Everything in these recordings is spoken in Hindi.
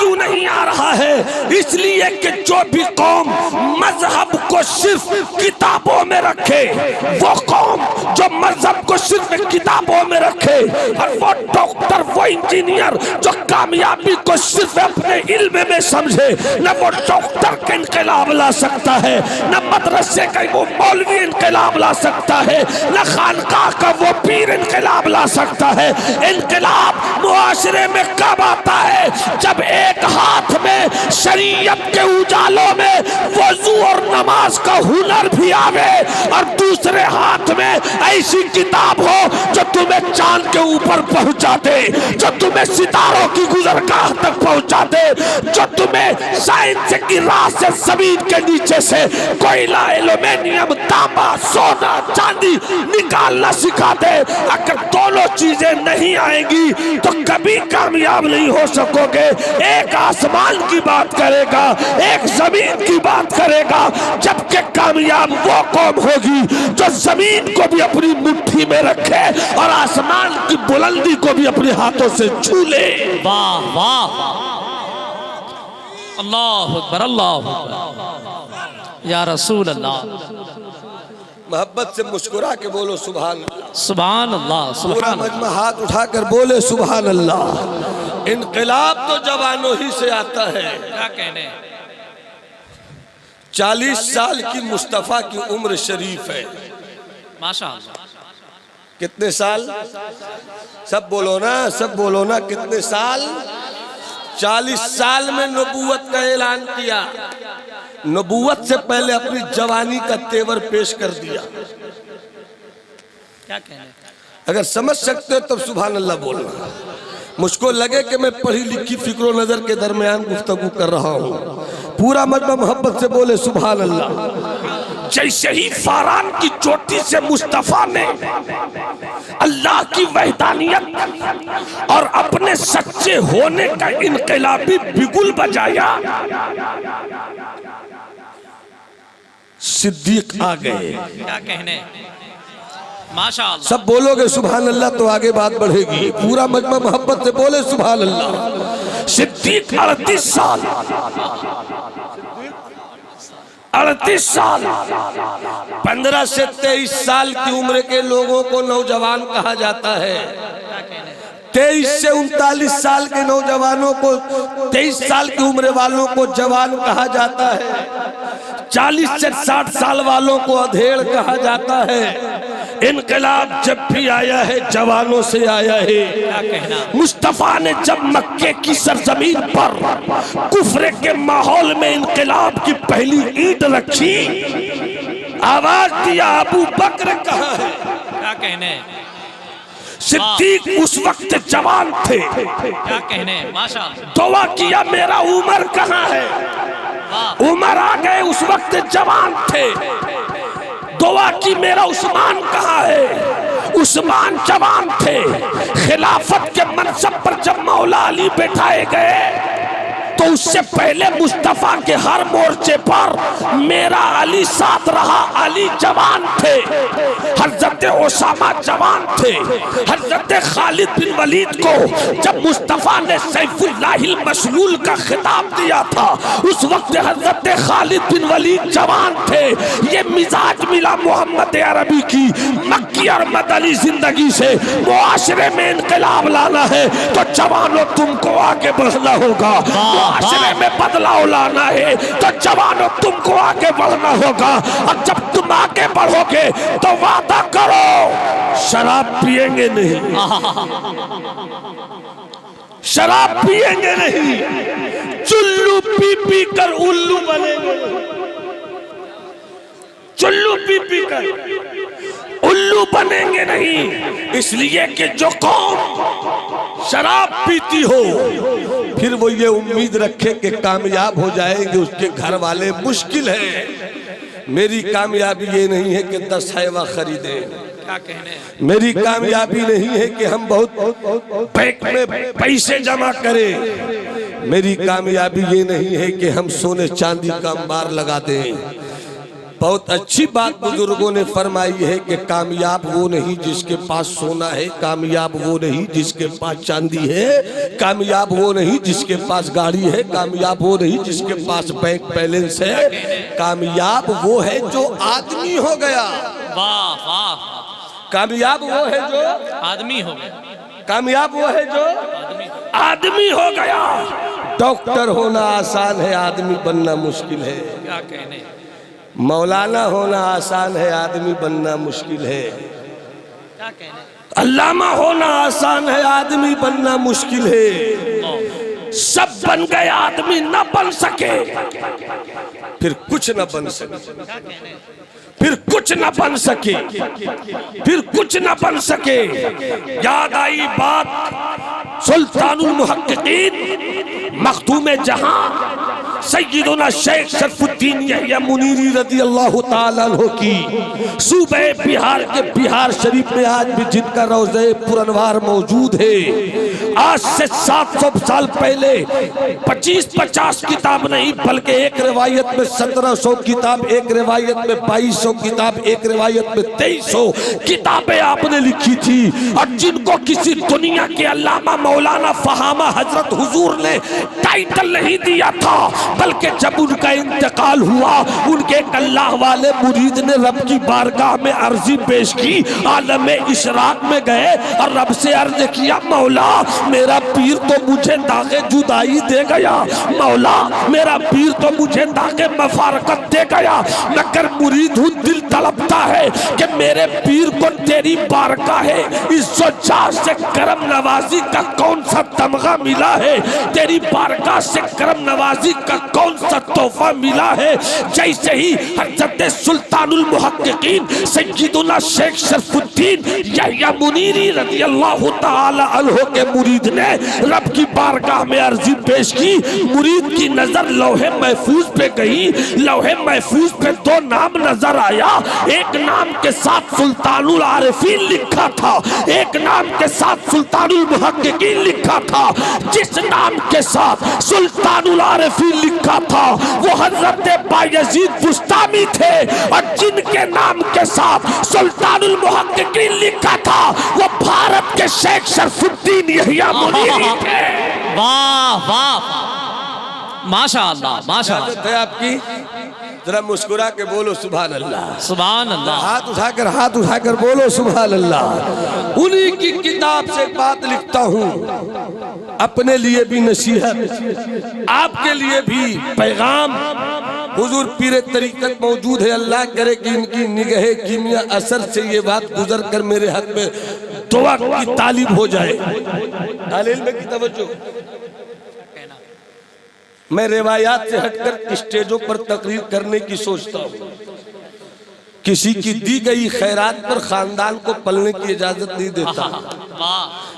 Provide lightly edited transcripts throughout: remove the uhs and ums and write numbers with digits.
क्यों नहीं आ रहा है? इसलिए कि जो भी कौम मजहब को सिर्फ किताबों में रखे, वो कौम जो मजहब को सिर्फ किताबों में रखे, और वो डॉक्टर वो इंजीनियर जो कामयाबी को सिर्फ अपने इल्म में समझे, न वो डॉक्टर का इनकलाब ला सकता है, न मदरसे का वो मौलवी इनकलाब ला सकता है, न खानकाह का वो पीर इनकलाब ला सकता है। इनकलाब मुआशरे में कब आता है? जब एक हाथ में शरीयत के उजालों में वजू और नमाज का हुनर भी आवे, और दूसरे हाथ में ऐसी किताब हो जो तुम्हें चांद के ऊपर पहुंचा दे, जो तुम्हें सितारों की गुजरगाह तक पहुंचा दे, जो तुम्हें साइंस की राह से जमीन के नीचे से कोयला, एल्यूमीनियम, तांबा, सोना, चांदी निकालना सिखा दे। अगर दोनों चीजें नहीं आएंगी तो कभी कामयाब नहीं हो सकोगे। एक आसमान की बात करेगा, एक जमीन की बात करेगा, जबकि कामयाब वो कौम होगी जो जमीन को भी अपनी मुट्ठी में रखे और आसमान की बुलंदी को भी अपने हाथों से छू ले। वाह वाह, अल्लाह अकबर, अल्लाह अकबर, या रसूल अल्लाह। मोहब्बत से मुस्कुरा के बोलो सुभान अल्लाह, सुभान अल्लाह, पूरा सुभान मजमा हाथ उठाकर बोले सुभान अल्लाह। इनकलाब तो जवानों ही से आता है। क्या कहने, 40 साल की मुस्तफा की उम्र शरीफ है। माशाअल्लाह। कितने साल? सब बोलो ना, सब बोलो ना, कितने साल? 40 साल में नबूवत का ऐलान किया। नबूवत से पहले अपनी जवानी का तेवर पेश कर दिया। क्या कहने, अगर समझ सकते हो तब सुभान अल्लाह बोलना। मुझको लगे कि मैं पढ़ी लिखी फिक्रो नजर के दरमियान गुफ्तगू कर रहा हूँ। पूरा मजमा मोहब्बत से बोले सुभान अल्लाह। जैसे ही फारान की चोटी से मुस्तफा ने अल्लाह की वहदानियत और अपने सच्चे होने का इनकलाबी बिगुल बजाया, सिद्दीक आ गए। क्या कहने, माशाअल्लाह। सब बोलोगे सुभान अल्लाह तो आगे बात बढ़ेगी। पूरा मजमा मोहब्बत से बोले सुभान अल्लाह। सिद्दीक 38 साल, 38 साल, 15 से 23 साल की उम्र के लोगों को नौजवान कहा जाता है। 23 से 39 साल के नौजवानों को, 23 साल की उम्र वालों को जवान कहा जाता है। 40 से 60 साल वालों को अधेड़ कहा जाता है। इनकलाब जब भी आया है जवानों से आया है। क्या कहना, मुस्तफा ने जब मक्के की सरजमीन पर कुफ्र के माहौल में इनकलाब की पहली ईंट रखी, आवाज दिया अबू बकर कहाँ है? क्या कहने, सिद्दीक उस वक्त जवान थे। क्या कहने, माशाअल्लाह। दुआ किया मेरा उमर कहाँ है? उमर आ गए, उस वक्त जवान थे। दुआ की मेरा उस्मान कहाँ है? उस्मान जवान थे। खिलाफत के मनसब पर जब मौला अली बैठाए गए तो उससे पहले मुस्तफा के हर मोर्चे पर मेरा अली साथ रहा। अली जवान थे, हजरत ओसामा जवान थे। हजरत खालिद बिन वलीद को जब मुस्तफा ने सैफुल्लाहिल मसलूल का खिताब दिया था, उस वक्त हजरत खालिद बिन वलीद जवान थे। ये मिजाज मिला मोहम्मद अरबी की। मक्की और मदनी जिंदगी से मुआशरे में इनकलाब लाना है तो जवानों तुमको आगे बढ़ना होगा। मुआशरे में बदलाव लाना है तो जवानों तुमको आगे बढ़ना होगा। और जब तुम आगे बढ़ोगे तो वादा करो शराब पिएंगे नहीं, शराब पिएंगे नहीं, चुल्लू पी पी कर उल्लू बनेंगे। चुल्लू पी पी कर उल्लू बनेंगे नहीं। इसलिए कि जो कौम शराब पीती हो फिर वो ये उम्मीद रखे कि कामयाब हो जाएंगे उसके घर वाले, मुश्किल है। मेरी कामयाबी ये नहीं है कि 10 हैवा खरीदे। क्या कहने, मेरी कामयाबी नहीं है कि हम बहुत बैंक में पैसे जमा करें। मेरी कामयाबी ये नहीं है कि हम सोने चांदी का अंबार लगा दें। बहुत अच्छी बात बुजुर्गों ने फरमाई है कि कामयाब वो नहीं जिसके पास सोना है, कामयाब वो नहीं जिसके पास चांदी है, कामयाब वो नहीं जिसके पास गाड़ी है, कामयाब वो नहीं जिसके पास बैंक बैलेंस है, कामयाब वो है जो आदमी हो गया। वाह वाह, कामयाब वो है जो आदमी हो गया, कामयाब वो है जो आदमी हो गया। डॉक्टर होना आसान है, आदमी बनना मुश्किल है। क्या कहने, मौलाना होना आसान है, आदमी बनना मुश्किल है। क्या कहने, अल्लामा होना आसान है, आदमी बनना मुश्किल है। सब बन गए, आदमी न बन सके, फिर कुछ न बन सके, फिर कुछ न बन सके, फिर कुछ न बन सके। याद आई बात सुल्तानुल मुहक्किकीन मखदूम जहां सैयदुना शेख शरफुद्दीन यहया मुनीरी रज़ी अल्लाह ताला अन्हु की सूबे बिहार के बिहार शरीफ में आज भी जिनका रोज़े पुरनवार मौजूद है। आज से 700 साल पहले 25-50 किताब नहीं बल्कि एक रिवायत में 1700 किताब, एक रिवायत में 2200 किताब, एक रिवायत में 2300 किताबें आपने लिखी थी। और जिनको किसी दुनिया के अल्लामा मौलाना फहामा हजरत हुजूर ने टाइटल नहीं दिया था, बल्कि जब उनका इंतकाल हुआ उनके एक अल्लाह वाले मुरीद ने रब की बारगाह में अर्जी पेश की, आलम इशराक में गए और रब से अर्ज किया, मौला मेरा पीर तो मुझे दागे जुदाई दे गया, मौला मेरा पीर तो मुझे दागे मफारकत दे गया, मगर मुरीद हूँ, दिल तड़पता है कि मेरे पीर को तेरी बारगाह है इज्जत से करम नवाजी का कौन सा तमगा मिला है, तेरी बारगाह से करम नवाजी का कौन सा तोहफा मिला है। जैसे ही हज़रत सुल्तानुल मुहक्किकीन सय्यदुना शेख शरफुद्दीन यहया मुनीरी रज़ी अल्लाह ताला अन्हु के मुरीद ने रब की बारगाह में अर्जी पेश की, मुरीद की नजर लौहे महफूज पे गई, लौहे महफूज पे दो नाम नजर आया, एक नाम के साथ सुल्तानुल आरिफीन लिखा था, एक नाम के साथ सुल्तानुल मुहक्किकीन लिखा था। जिस नाम के साथ सुल्तानुल आरिफीन लिखा था वो हजरत बायजीद बुस्तामी थे, और जिनके नाम के साथ सुल्तानुल मुहक्किकीन लिखा था वो भारत के शेख शरफुद्दीन यहया मुनीरी थे। वाह वाह, माशाअल्लाह माशाअल्लाह। है आपकी, जरा मुस्कुरा के बोलो सुभान अल्लाह, सुभान अल्लाह। हाथ उठाकर बोलो सुभान अल्लाह। उन्हीं की किताब से बात लिखता हूँ, अपने लिए भी नसीहत, आपके लिए भी पैगाम। हुजूर पीरे तरीकत मौजूद है, अल्लाह करे कि इनकी निगाहे कीमिया असर से ये बात गुजर कर मेरे हक में दुआ की तालीब हो जाए। तालील में की तवज्जो। मैं रिवायात से हटकर स्टेजों पर तकरीर करने की सोचता हूँ। किसी की दी गई खैरात पर खानदान को पलने की इजाजत नहीं देता।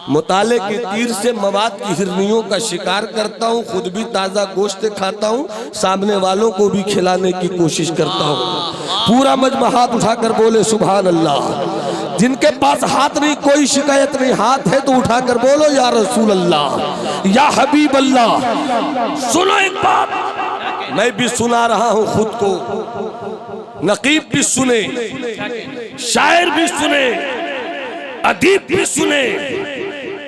मुताले की तीर से मवाद की हिरनियों का शिकार करता हूँ, खुद भी ताज़ा गोश्त खाता हूँ, सामने वालों को भी खिलाने की कोशिश करता हूँ। पूरा मजमा हाथ उठाकर बोले सुभान अल्लाह। जिनके पास हाथ नहीं, कोई शिकायत नहीं, हाथ है तो उठाकर बोलो या रसूल अल्लाह, या हबीब अल्लाह। सुनो एक बात, मैं भी सुना रहा हूँ खुद को, नकीब भी सुने, शायर भी सुने, अदीब भी सुने,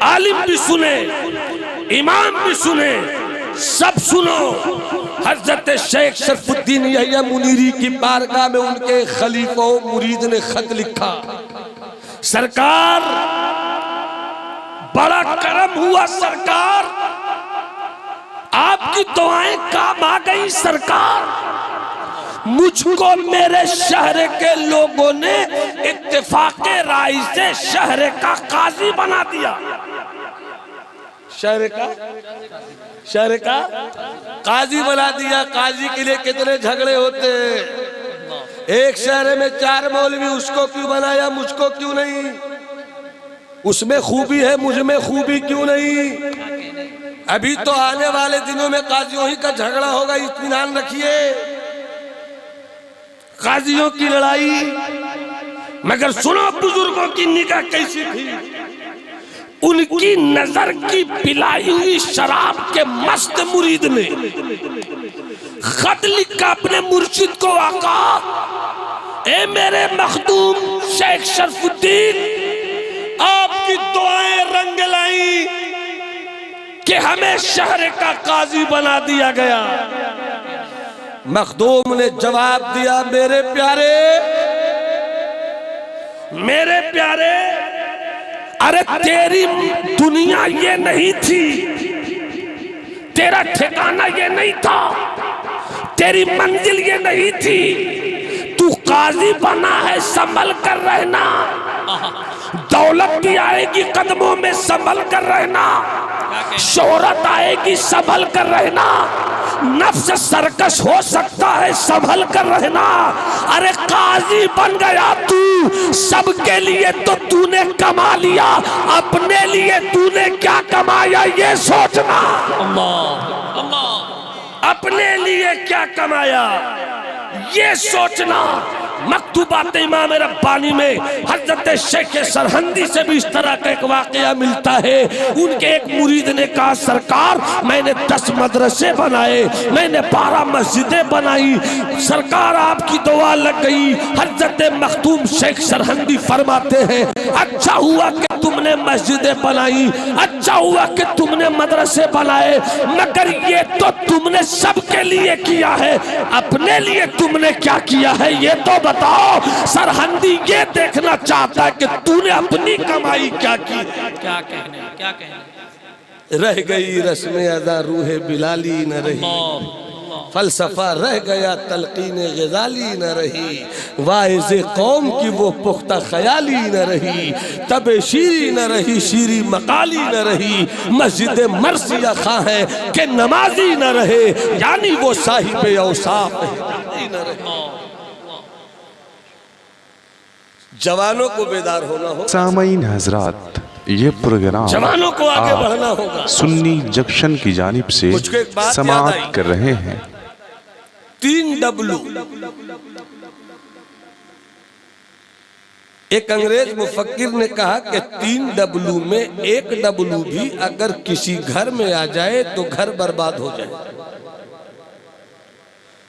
आलिम भी सुने, इमाम भी सुने, सब सुनो। हजरत शेख शरफुद्दीन यहया मुनीरी की बारगाह में उनके खलीफा मुरीद ने खत लिखा, सरकार बड़ा करम हुआ सरकार, आपकी दुआएं काम आ गई सरकार, मुझको मेरे शहर के लोगों ने इत्तेफाके राय से शहर का काजी बना दिया। शहर का काजी बना दिया। काजी के लिए कितने झगड़े होते हैं। एक शहर में 4 मौलवी, उसको क्यों बनाया, मुझको क्यों नहीं, उसमें खूबी है मुझ में खूबी क्यों नहीं। अभी तो आने वाले दिनों में काजियों ही का झगड़ा होगा, इत्मीनान रखिए। काजियों की लड़ाई, मगर सुनो बुजुर्गों की निगाह कैसी थी। उनकी नजर की पिलाई हुई शराब के मस्त मुरीद ने खत लिखा अपने मुर्शिद को, आका ए मेरे मखदूम शेख शरफुद्दीन, आपकी दुआएं रंग लाई कि हमें शहर का काजी बना दिया गया। मखदूम ने जवाब दिया, मेरे प्यारे, मेरे प्यारे, अरे तेरी दुनिया ये नहीं थी, तेरा ठिकाना ये नहीं था, तेरी मंजिल ये नहीं थी। तू काजी बना है, संभल कर रहना। दौलत भी आएगी कदमों में, संभल कर रहना। शोहरत आएगी, संभल कर रहना। नफ्स सरकश हो सकता है, संभल कर रहना। अरे काजी बन गया तू, सबके लिए तो तूने कमा लिया, अपने लिए तूने क्या कमाया ये सोचना। अल्लाह अल्लाह, अपने लिए क्या कमाया ये सोचना। मकतूबात इमाम रब्बानी में हजरत शेख सरहंदी से भी इस तरह का एक वाकया मिलता है। उनके एक मुरीद ने कहा, सरकार मैंने 10 मदरसे बनाए, मैंने 12 मस्जिदें बनाई, सरकार आपकी दुआ लग गई। हजरत मखदूम शेख सरहंदी फरमाते हैं, अच्छा हुआ कि तुमने मस्जिदें बनाई, अच्छा हुआ कि तुमने मदरसे बनाए, मगर ये तो तुमने सबके लिए किया है, अपने लिए तुमने क्या किया है ये तो बताओ। सरहंदी ये देखना चाहता है कि तूने अपनी कमाई क्या की। क्या कहने, क्या कहने। रह गई रस्म अदा रूह बिलाली न रही, फलसफा रह गया तलकीन ग़ज़ाली न रही, वाइज़ कौम की वो पुख्ता ख्याली न रही, तबे शीरी न रही, शीरी मकाली न रही, मस्जिद मरसिया खां है कि नमाजी न रहे, यानी वो साहिब औसाफ न रहे। जवानों को बेदार होना हो। सामईन हजरात, ये प्रोग्राम जवानों को आगे बढ़ना होगा। सुन्नी जंक्शन की जानिब से मुझको एक बात याद समाअत आई। कर रहे हैं। 3W, एक अंग्रेज मुफक्किर ने कहा कि 3W में 1W भी अगर किसी घर में आ जाए तो घर बर्बाद हो जाए,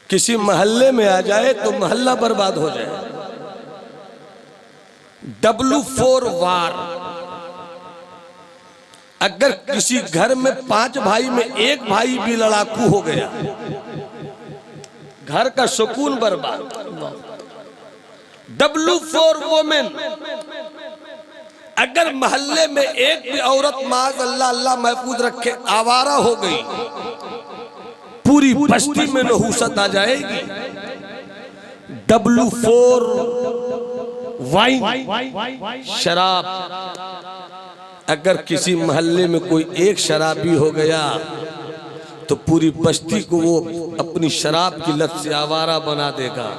किसी मोहल्ले में आ जाए तो मोहल्ला बर्बाद हो जाए। W for वार, अगर किसी घर में 5 भाई में एक भाई भी लड़ाकू हो गया, घर का सुकून बर्बाद। W for वोमेन, अगर मोहल्ले में एक भी औरत माज अल्लाह अल्लाह महफूज रखे आवारा हो गई, पूरी बस्ती में नहूसत आ जाएगी। W for वाइन, शराब, अगर किसी मोहल्ले में कोई एक शराबी हो गया तो पूरी बस्ती को वो अपनी शराब की लत से आवारा बना देगा।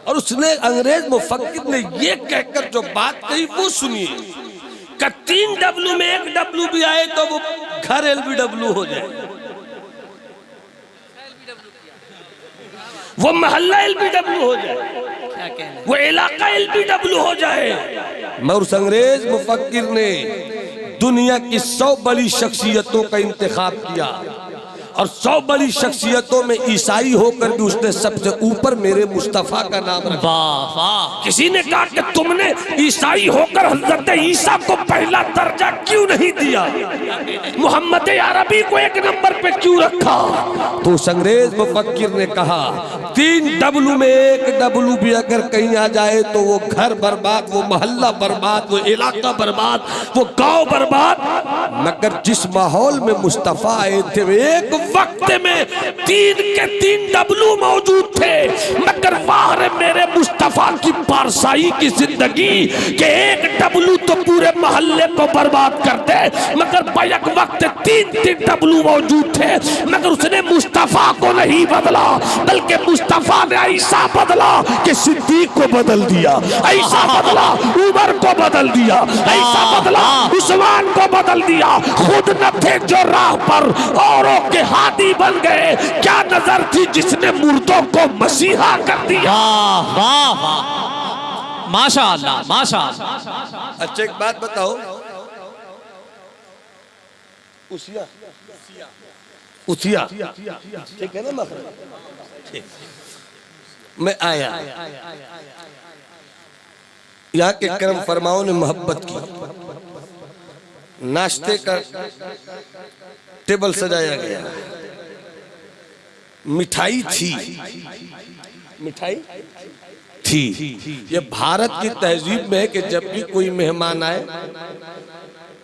और उसने अंग्रेज मुफक्किर ने ये कहकर जो बात कही वो सुनिए कि 3W में 1W भी आए तो वो घर LBW हो जाए, वो मोहल्ला LBW हो जाए, क्या कहने। वो इलाका LBW हो जाए। मगर उस अंग्रेज मुफक्किर ने दुनिया की 100 बड़ी शख्सियतों का इंतखाब किया और 100 बड़ी शख्सियतों में ईसाई होकर भी उसने सबसे ऊपर मेरे मुस्तफा का नाम रखा। वाह वाह, किसी ने कहा कि तुमने ईसाई होकर हजरत ईसा को पहला दर्जा क्यों नहीं दिया, मोहम्मद अरबी को 1 नंबर पे क्यों रखा। तो उस अंग्रेज मुफक्किर ने कहा 3W में 1W भी अगर कहीं आ जाए तो वो घर बर्बाद, वो मोहल्ला बर्बाद, वो इलाका बर्बाद, वो गांव बर्बाद। मगर जिस माहौल में मुस्तफा आए थे एक वक्त में 3 के 3W मौजूद थे, मगर वाह रे मेरे मुस्तफा की पारसाई की जिंदगी के 1W तो पूरे मोहल्ले को बर्बाद कर दे, मगर बैक वक्त 3W मौजूद थे। मगर उसने मुस्तफा को नहीं बदला, बल्कि मुस्तफा ने ऐसा बदला कि सिद्दीक को बदल दिया, ऐसा बदला उमर को बदल दिया, ऐसा बदला उस्मान को बदल दिया। खुद न थे जो राह पर औरों के हादी बन गए, क्या नजर थी जिसने मुर्दों को मसीहा कर दिया। वाह वाह वाह, माशाअल्लाह माशाअल्लाह। अच्छा एक बात बताओ, उसिया उसिया ठीक है ना मखरज, ठीक। मैं आया, यहाँ के करम फरमाओं ने मोहब्बत की, नाश्ते का टेबल सजाया गया, मिठाई थी, मिठाई थी। ये भारत की तहजीब में है कि जब भी कोई मेहमान आए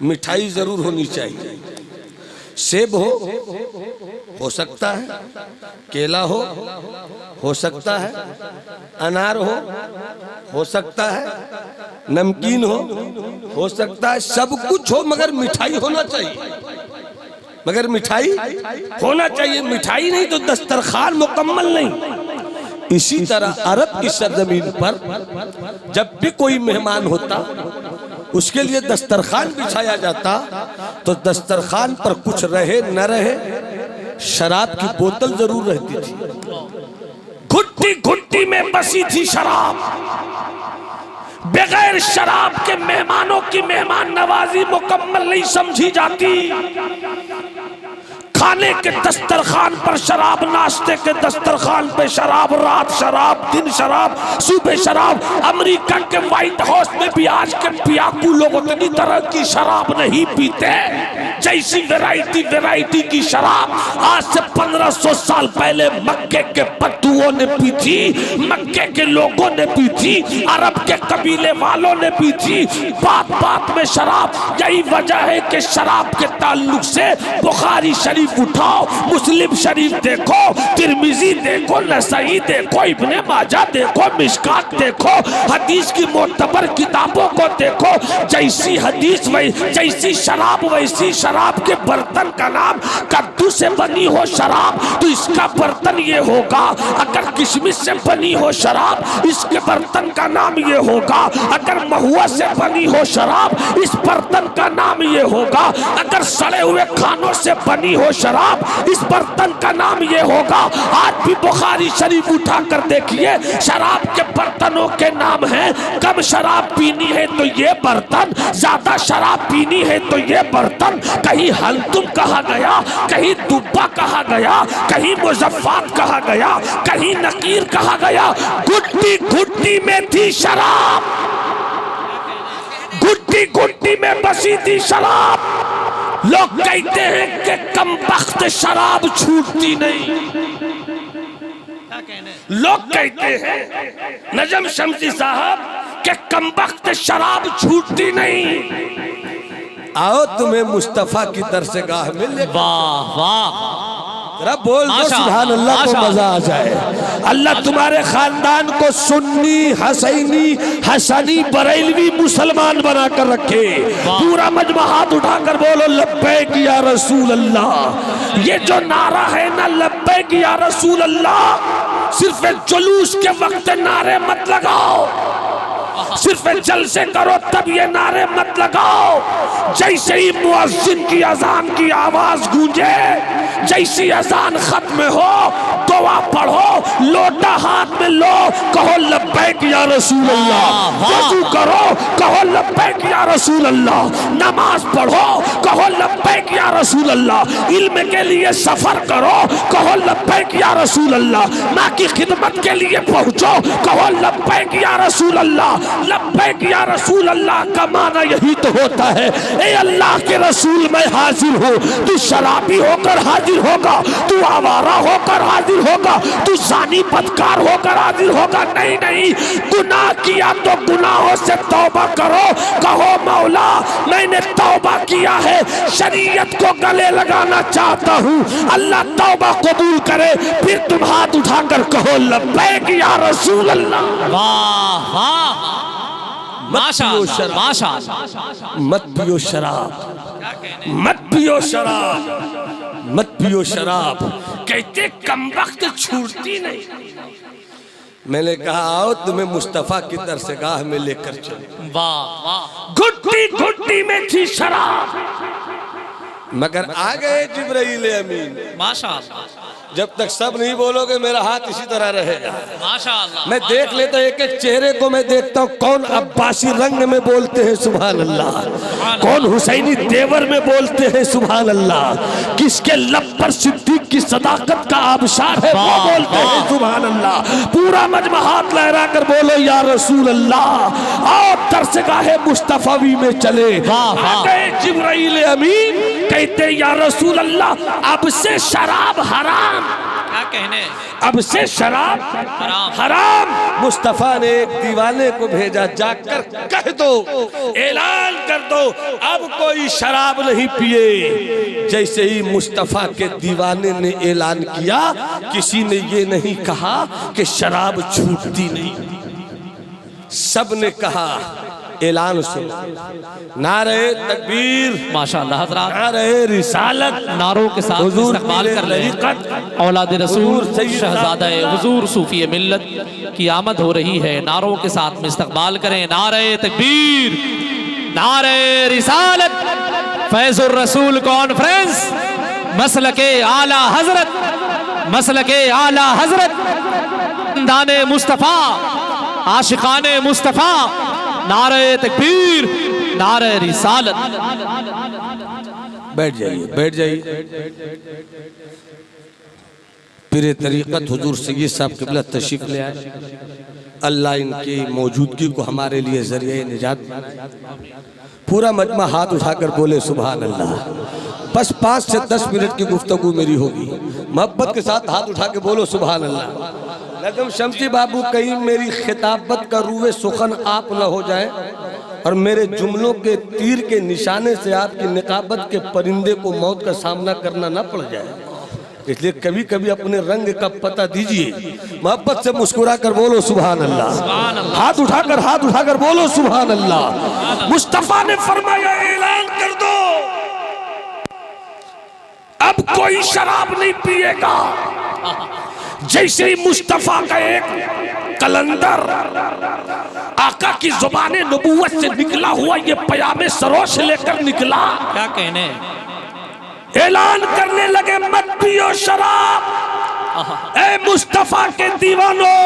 मिठाई जरूर होनी चाहिए। सेब हो सकता है, केला हो सकता है, अनार हो सकता है, नमकीन हो सकता है, सब कुछ हो मगर मिठाई होना चाहिए, मगर मिठाई होना चाहिए। मिठाई नहीं तो दस्तरखान मुकम्मल नहीं। इसी तरह अरब की सरजमीन पर जब भी कोई मेहमान होता उसके लिए दस्तरखान बिछाया जाता तो दस्तरखान पर कुछ रहे न रहे शराब की बोतल जरूर रहती थी। घुट्टी घुट्टी में बसी थी शराब। बगैर शराब के मेहमानों की मेहमान नवाजी मुकम्मल नहीं समझी जाती। खाने के दस्तरखान पर शराब, नाश्ते के दस्तरखान पे शराब, रात शराब, दिन शराब, सुबह शराब। अमेरिका के व्हाइट हाउस में भी आज के पियाकू लोग उतनी तरह की शराब नहीं पीते, जैसी वैरायटी की शराब आज से 1500 साल पहले मक्के के बद्दुओं ने पी थी, मक्के के लोगों ने पी थी, अरब के कबीले वालों ने पी थी। बात बात में शराब। यही वजह है कि शराब के ताल्लुक से बुखारी शरीफ उठाओ, मुस्लिम शरीफ देखो, तिरमिजी देखो, नसई देखो, इब्ने माजा देखो, मिशकात देखो, हदीस की मोतबर किताबों को देखो। जैसी हदीस जैसी शराब वैसी शराब के बर्तन का नाम कद्दू से बनी हो शराब तो इसका बर्तन ये होगा। अगर किशमिश से बनी हो शराब इसके बर्तन का नाम ये होगा। अगर महुआ से बनी हो शराब इस बर्तन का नाम ये होगा। अगर सड़े हुए खानों से बनी हो शराब इस बर्तन का नाम ये होगा। आज भी बुखारी शरीफ उठा कर देखिए, शराब के बर्तनों के नाम हैं। कम शराब पीनी है तो ये बर्तन, ज्यादा शराब पीनी है तो ये बर्तन। कहीं हल्तुम कहा गया, कहीं दुब्बा कहा गया, कहीं मुजफ्फात कहा गया, कहीं नकीर कहा गया। घुट्टी घुट्टी में थी शराब, घुट्टी घुट्टी में बसी थी शराब। लोग कहते हैं कि कमबख्त शराब छूटती नहीं। लोग कहते हैं नजम शमसी साहब कि कमबख्त शराब छूटती नहीं। आओ तुम्हें मुस्तफा की दरसगाह में ले। वाह वाह, जरा बोल दो सुभान अल्लाह को मजा आ जाए। अल्लाह तुम्हारे खानदान को सुन्नी, हसैनी, हसनी, बरेलवी मुसलमान बनाकर रखे। पूरा मजमा हाथ उठाकर बोलो लब्बैक या रसूल अल्लाह। ये जो नारा है ना लब्बैक या रसूल अल्लाह, सिर्फ जुलूस के वक्त नारे मत लगाओ, सिर्फ जलसे करो तब ये नारे मत लगाओ। जैसे ही मुअज्जिन की अजान की आवाज गूंजे, जैसी अजान खत्म हो दुआ पढ़ो, लोटा हाथ में लो, कहो लब्बैक या रसूल अल्लाह। वज़ू करो, कहो लब्बैक या रसूल अल्लाह। नमाज पढ़ो, कहो लब्बैक या रसूल अल्लाह। इल्म के लिए सफर करो, कहो लब्बैक या रसूल अल्लाह। माँ की खिदमत के लिए पहुंचो, कहो लब्बैक या रसूल अल्लाह। लब्बैक या रसूल अल्लाह का माना यही तो होता है, ए अल्लाह के रसूल मैं हाजिर हूँ। तू शराबी होकर हाजिर होगा, तू आवारा होकर हाजिर होगा, तू जानी बदकार होकर हाजिर होगा। नहीं नहीं, गुनाह किया तो गुनाहों से तौबा करो, कहो मौला मैंने तौबा किया है, शरीयत को गले लगाना चाहता हूँ, अल्लाह तौबा कबूल करे। फिर तुम हाथ उठाकर कहो लब्बैक या रसूल अल्लाह। वाह वाह, माशाअल्लाह माशाअल्लाह। मत पियो शराब, मत पियो शराब, मत पियो शराब। कहते कमबख्त छूटती नहीं। मैंने कहा आओ तुम्हें मुस्तफा की दरसगाह में लेकर चलो। वाह वाह, घुट्टी घुट्टी में थी शराब, मगर आ गए जिब्राइल अमीन। माशाअल्लाह। जब तक सब नहीं बोलोगे मेरा हाथ इसी तरह रहेगा। माशाअल्लाह। मैं देख लेता एक एक चेहरे को, मैं देखता हूँ कौन अब्बासी रंग में बोलते हैं सुभान अल्लाह, कौन हुसैनी तेवर में बोलते हैं सुभान अल्लाह, किसके लब पर सिद्दीक की सदाकत का आबशार है, वो बोलते हैं सुभान अल्लाह। पूरा मजमा हाथ लहरा कर बोलो या रसूल अल्लाह। और दरसगाहे मुस्तफावी में चले, गए जिब्राइल अमीन, कहते या रसूल अल्लाह अब से शराब हराम। क्या कहने, अब से शराब हराम। मुस्तफा ने एक दीवाने को भेजा, जाकर कह दो, ऐलान कर दो अब कोई शराब नहीं पिए। जैसे ही मुस्तफा के दीवाने ने ऐलान किया, किसी ने ये नहीं कहा कि शराब छूटती नहीं, सब ने कहा ऐलान सुनो, नारे तकबीर, माशाअल्लाह हजरात, नारे रिसालत, नारों के साथ इस्तकबाल कर लें। औलाद रसूल शहजादा हुजूर सूफी मिल्लत की आमद हो रही है, नारों के साथ में इस्तकबाल करें। नारे तकबीर, नारे रिसालत, फैजुर रसूल कॉन्फ्रेंस, मसलके आला हजरत, मसलके आला हजरत, दाने मुस्तफा, आशिकाने मुस्तफा, नारे तकबीर, नारे रिसालत। बैठ जाइए, बैठ जाइए। पीरे तरीक़त हुजूर सैयद साहब क़िबला तशरीफ ले आए। अल्लाह इनकी मौजूदगी को हमारे लिए ज़रिए निजात। पूरा मजमा हाथ उठाकर बोले सुभान अल्लाह। बस 5 से 10 मिनट की गुफ्तगू मेरी होगी, मोहब्बत के साथ हाथ उठा के बोलो सुभान अल्लाह। नजम शमसी बाबू, कहीं मेरी खिताबत का रूए सुखन आप न हो जाए और मेरे जुमलों के तीर के निशाने से आपकी निकाबत के परिंदे को मौत का सामना करना न पड़ जाए, इसलिए कभी कभी अपने रंग का पता दीजिए। मोहब्बत से मुस्कुरा कर बोलो सुभान अल्लाह। हाथ उठाकर बोलो सुभान अल्लाह। मुस्तफा ने फरमाया ऐलान कर दो अब कोई शराब नहीं पिएगा। जैसे ही मुस्तफा का एक कलंदर आका की जुबाने नबूवत से निकला हुआ ये पयामे सरोश लेकर निकला, क्या कहने, ऐलान करने लगे मत पियो शराब। ए मुस्तफा के दीवानों,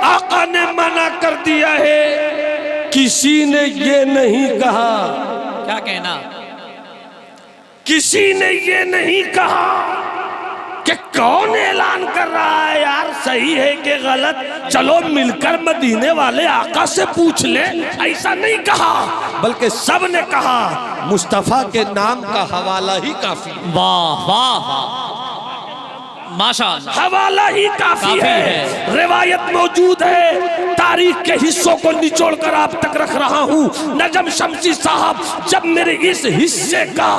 आका ने मना कर दिया है, किसी ने ये नहीं कहा, क्या कहना, किसी ने ये नहीं कहा कि कौन ऐलान कर रहा है यार, सही है कि गलत, चलो मिलकर मदीने वाले आका से पूछ ले, ऐसा नहीं कहा, बल्कि सब ने कहा मुस्तफा के नाम का हवाला ही काफी। वाह वाह माशाअल्लाह, हवाला ही काफी है। रिवायत मौजूद है, तारीख के हिस्सों को निचोड़ कर आप तक रख रहा हूँ। नजम शमसी साहब, जब मेरे इस हिस्से का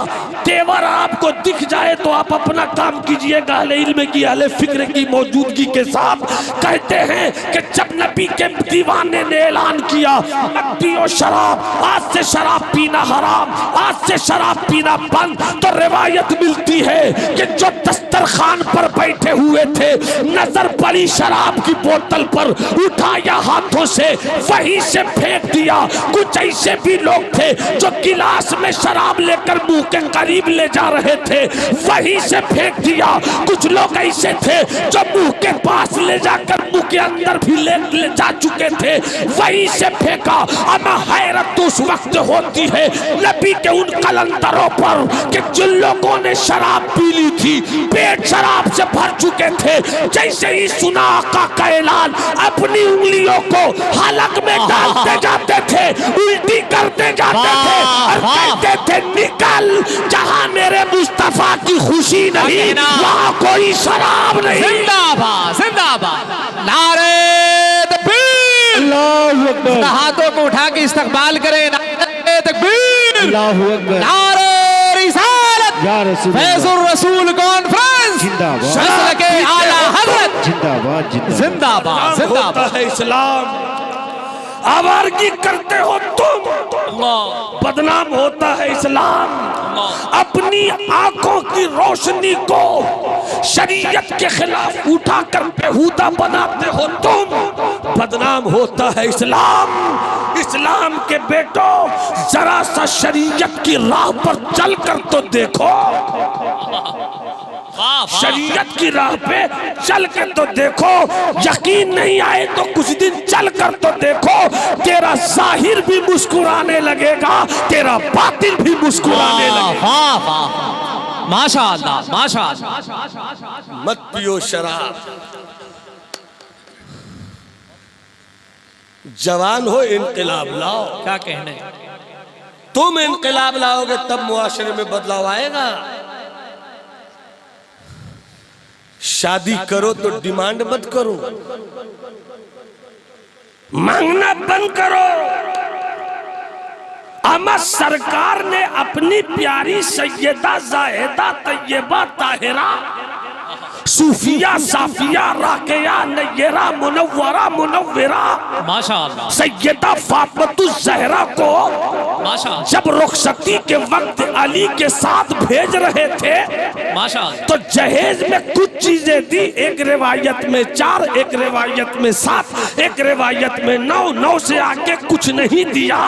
तेवर आपको दिख जाए तो आप अपना काम कीजिएगा। अहले इल्म की, अहले फिक्र की मौजूदगी के साथ कहते हैं कि जब नबी के दीवाने ने ऐलान किया मत पियो शराब, आज से शराब पीना हराम, आज से शराब पीना बंद, तो रिवायत मिलती है कि जो दस्तरखान पर बैठे हुए थे, नजर पड़ी शराब की बोतल पर, उठाया हाथों से, वहीं से फेंक दिया। कुछ ऐसे भी लोग थे जो गिलास में शराब लेकर मुंह के करीब ले जा रहे थे, वहीं से फेंक दिया। कुछ लोग ऐसे थे जो मुंह के पास ले जाकर मुंह के अंदर भी ले जा चुके थे, वहीं से फेंका। अमा हैरत उस वक्त होती है नबी के उन कलंदरों पर कि जिन लोगों ने शराब पी ली थी, पेट शराब से भर चुके थे, जैसे ही सुना आका का ऐलान, अपनी उंगलियों को हलक में डालते जाते थे, उल्टी करते जाते थे और कहते थे निकल, जहां मेरे मुस्तफा की खुशी नहीं वहां कोई शराब नहीं। जिंदाबाद जिंदाबाद, नारे तकबीर, अल्लाहू अकबर, हाथों को उठा के इस्तकबाल करें, नारे तकबीर, अल्लाहू अकबर, नारे रिसालत, या रसूल फैजुर रसूल कॉन्फ्रेंस, जिंदाबाद, मसलके आला हजरत, जिंदाबाद, जिंदाबाद जिंदाबाद। होता है इस्लाम, आवारगी करते हो तुम, बदनाम होता है इस्लाम। अपनी आंखों की रोशनी को शरीयत के खिलाफ उठाकर बेहुदा बनाते हो तुम, बदनाम होता है इस्लाम। इस्लाम के बेटो, जरा सा शरीयत की राह पर चलकर तो देखो, शरीयत की राह पे चल कर तो देखो। यकीन नहीं आए तो कुछ दिन चल कर तो देखो, तेरा जाहिर भी मुस्कुराने लगेगा, तेरा बातिल भी मुस्कुराने लगेगा। माशाअल्लाह माशाअल्लाह। मत पियो शराब, जवान हो इनकलाब लाओ। क्या कहने, तुम इनकलाब लाओगे तब मुआशरे में बदलाव आएगा। शादी करो तो डिमांड मत करो, मांगना बंद करो। अहमद सरकार ने अपनी प्यारी सैयदा जाहिदा तैयबा ताहिरा सूफिया साफिया राकिया नय्यरा मुनव्वरा मुनव्विरा माशाअल्लाह सैयदा फातिमा ज़हरा को माशाअल्लाह जब रुखसती के वक्त अली के साथ भेज रहे थे माशाअल्लाह, तो जहेज में कुछ चीजें दी। एक रिवायत में 4, एक रिवायत में 7, एक रिवायत में 9, 9 से आगे कुछ नहीं दिया,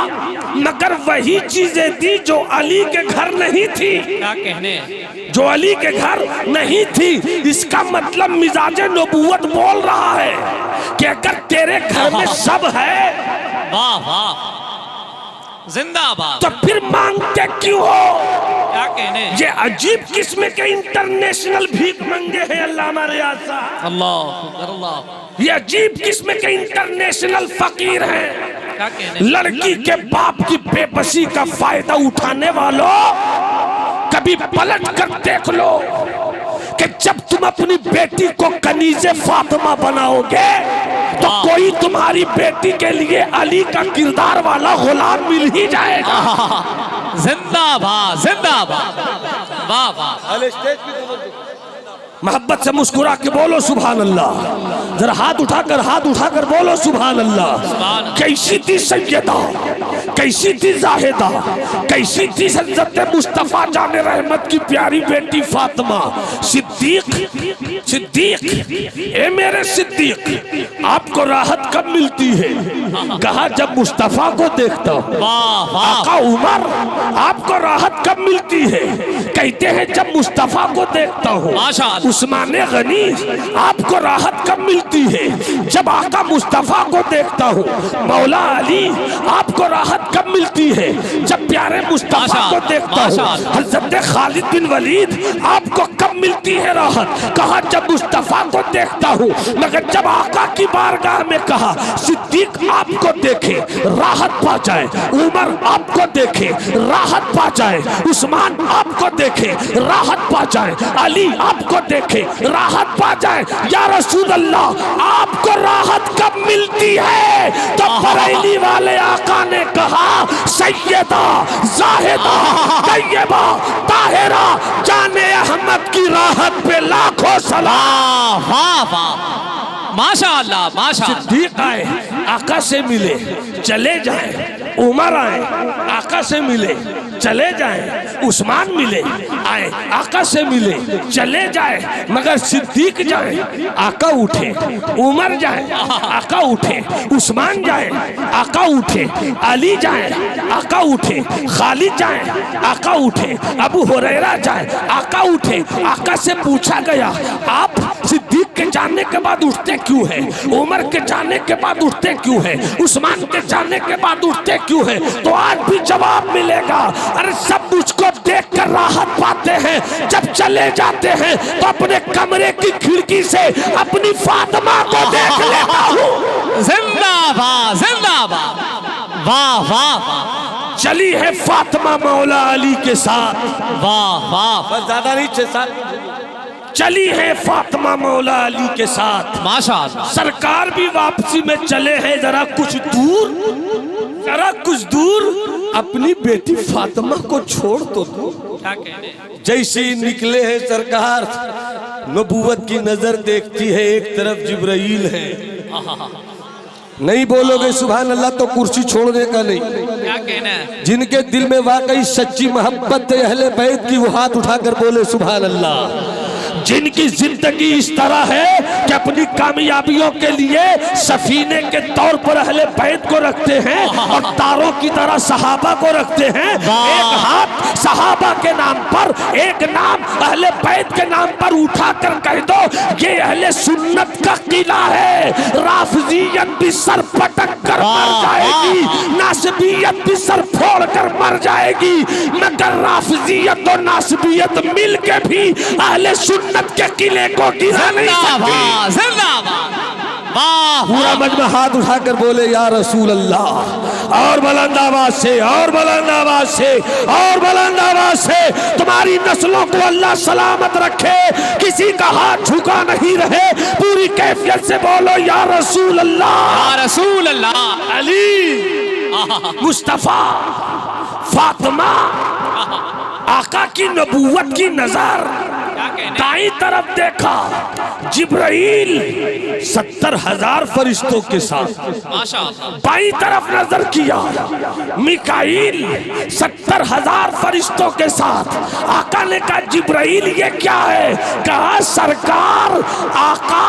मगर वही चीजें दी जो अली के घर नहीं थी। क्या कहने, जो अली के घर नहीं थी। इसका मतलब मिजाज नबूवत बोल रहा है कि अगर तेरे घर में सब है, वाह वाह, जिंदाबाद, तो फिर मांगते क्यों हो? क्या कहने, ये अजीब किस्म के इंटरनेशनल भीख मंगे हैं अल्लामा रियाज साहब। अल्लाह अल्लाह, ये अजीब किस्म के इंटरनेशनल फकीर हैं। क्या कहने, लड़की के बाप की बेबसी का फायदा उठाने वालों, कभी पलट कर देख लो कि जब तुम अपनी बेटी को कनीज़े फातिमा बनाओगे तो कोई तुम्हारी बेटी के लिए अली का किरदार वाला गुलाम मिल ही जाएगा। जिंदाबाद जिंदाबाद, वाह वाह, मोहब्बत से मुस्कुरा के बोलो सुभान अल्लाह। जरा हाथ उठाकर बोलो सुभान अल्लाह। कैसी थी सैयदा, कैसी थी जाहिदा, कैसी थी हज़रत मुस्तफा जाने रहमत की प्यारी बेटी फातिमा। सिद्दीक सिद्दीक, ए मेरे सिद्दीक, आपको राहत कब मिलती है? कहा जब मुस्तफा को देखता हूं। वाह वाह, आका उमर, आपको राहत कब मिलती है? कहते हैं जब मुस्तफा को देखता हूं। माशाअल्लाह, उस्मान गनी, आपको राहत कब मिलती है? जब आका मुस्तफा को देखता हूँ। मौला अली, आपको राहत कब मिलती है? जब प्यारे मुस्तफा को देखता हूँ। हज़रत खालिद बिन वलीद, आपको कब मिलती है राहत? कहा जब मुस्तफा को देखता हूँ। मगर जब आका की बारगाह में कहा सिद्दीक आपको देखे राहत पा जाए, उमर आपको देखे राहत पा जाए, उस्मान आपको देखे राहत पा जाए, अली आपको देखे राहत पा जाए, या रसूल अल्लाह आपको राहत कब मिलती है? तो बरेली वाले आका ने कहा सैयदा जाहिदा तैयबा ताहिरा जाने अहमद की राहत पे लाखों सलाम। वाह वाह, माशाअल्लाह माशाअल्लाह। सिद्दीक आए, आका से मिले चले जाए, उमर आए, आका से मिले चले जाए, उस्मान मिले आए, आका से मिले चले जाए, मगर सिद्दीक जाए आका उठे, उमर जाए आका उठे, उस्मान जाए आका उठे, अली जाए आका उठे, खालिद जाए आका उठे, अबू हुरैरा जाए आका उठे। आका से पूछा गया आप सिद्दीक के जाने के बाद उठते क्यों है? उमर के जाने के बाद उठते क्यों है? उस्मान के जाने के बाद उठते क्यों है? तो आज भी जवाब मिलेगा। अरे सब मुझको देखकर राहत पाते हैं, जब चले जाते हैं तो अपने कमरे की खिड़की से अपनी फातिमा को देख लेता हूँ। जिंदाबाद जिंदाबाद, वाह वाह, चली है फातिमा मौला अली के साथ। वाह वाह, बस ज्यादा नहीं, 6 चली है फातिमा मौला अली के साथ। माशाअल्लाह, सरकार भी वापसी में चले हैं, जरा कुछ दूर अपनी बेटी फातिमा को छोड़ तो दो। क्या कहने, जैसे ही निकले हैं सरकार, नबूवत की नजर देखती है, एक तरफ जिब्राइल है। नहीं बोलोगे सुभान अल्लाह तो कुर्सी छोड़ने का नहीं। क्या कहना है, जिनके दिल में वाकई सच्ची मोहब्बत है अहले बैत की, वो हाथ उठाकर बोले सुभान अल्लाह। जिनकी जिंदगी इस तरह है कि अपनी कामयाबियों के लिए सफीने के तौर पर अहले बैत को रखते हैं और तारों की तरह सहाबा को रखते हैं। एक हाथ सहाबा के नाम पर, एक नाम अहले बैत के नाम पर उठा कर कह दो ये अहले सुन्नत का किला है। राफिजियत भी सर पटक कर मर जाएगी, नासबियत भी सर फोड़ कर मर जाएगी, मगर राफिजियत और नासबियत मिल के भी अहले सुन्नत के किले को गिरा नहीं सकती। जिंदाबाद। पूरा मजमा हाथ उठाकर बोले या रसूल अल्लाह। और बुलंद आवाज से, और बुलंद आवाज से, और बुलंद आवाज से। तुम्हारी नस्लों को अल्लाह सलामत रखे, किसी का हाथ झुका नहीं रहे। पूरी कैफियत से बोलो या रसूल अल्लाह, या रसूल अल्लाह। अली, मुस्तफा, फातिमा, आका की नबूवत की नजर दाई तरफ देखा, जिब्राइल 70,000 फरिश्तों के साथ। माशाअल्लाह। बाई तरफ नजर किया, मिकाईल 70,000 फरिश्तों के साथ। आका ने कहा जिब्राइल ये क्या है? कहा सरकार, आका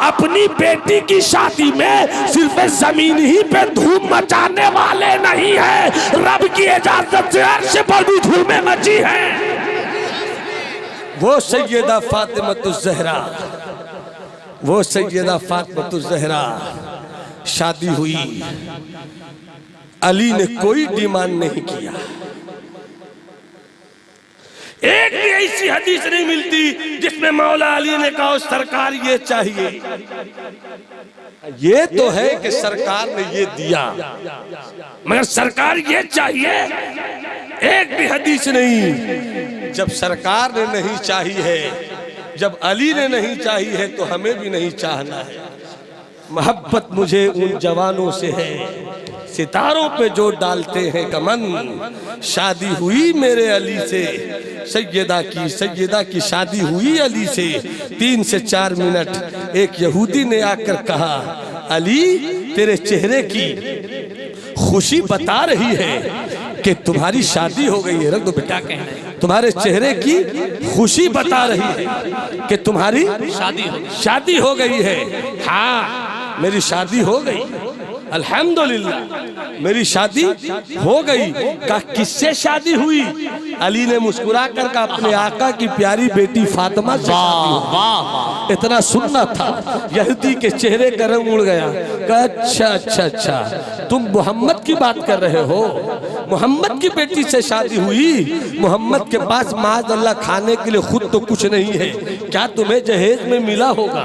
अपनी बेटी की शादी में सिर्फ जमीन ही पे धूम मचाने वाले नहीं है, रब की इजाजत से अर्श पर भी धूमें मची है। वो सैयदा फातिमतुज़ ज़हरा, वो सैयदा फातिमतुज़ ज़हरा शादी हुई, अली ने कोई डिमांड नहीं किया। एक भी ऐसी हदीस नहीं मिलती जिसमें मौला अली ने कहा सरकार ये चाहिए। ये तो है कि सरकार ने ये दिया, मगर सरकार ये चाहिए, एक भी हदीस नहीं। जब सरकार ने नहीं चाहिए है, जब अली ने नहीं चाहिए है, तो हमें भी नहीं चाहना है। मोहब्बत मुझे उन जवानों से है सितारों पे जो डालते हैं कमन। शादी हुई मेरे अली से, सैयदा की शादी हुई अली से। 3 से 4 मिनट एक यहूदी ने आकर कहा अली तेरे चेहरे की खुशी बता रही है कि तुम्हारी शादी हो गई है। रख दो बेटा, तुम्हारे चेहरे की खुशी बता रही है कि तुम्हारी शादी हो गई है। हाँ मेरी शादी हो गई, अल्हम्दुलिल्लाह मेरी शादी हो गई। कहा किससे शादी हुई? अली ने मुस्कुरा कर कहा अपने आका की प्यारी बेटी फातिमा से शादी। इतना सुनना था, यहूदी के चेहरे का रंग उड़ गया। कहा अच्छा अच्छा अच्छा, तुम मोहम्मद की बात कर रहे हो? मोहम्मद की बेटी से शादी हुई? मोहम्मद के पास माज़अल्लाह खाने के लिए खुद तो कुछ नहीं है, क्या तुम्हें जहेज में मिला होगा?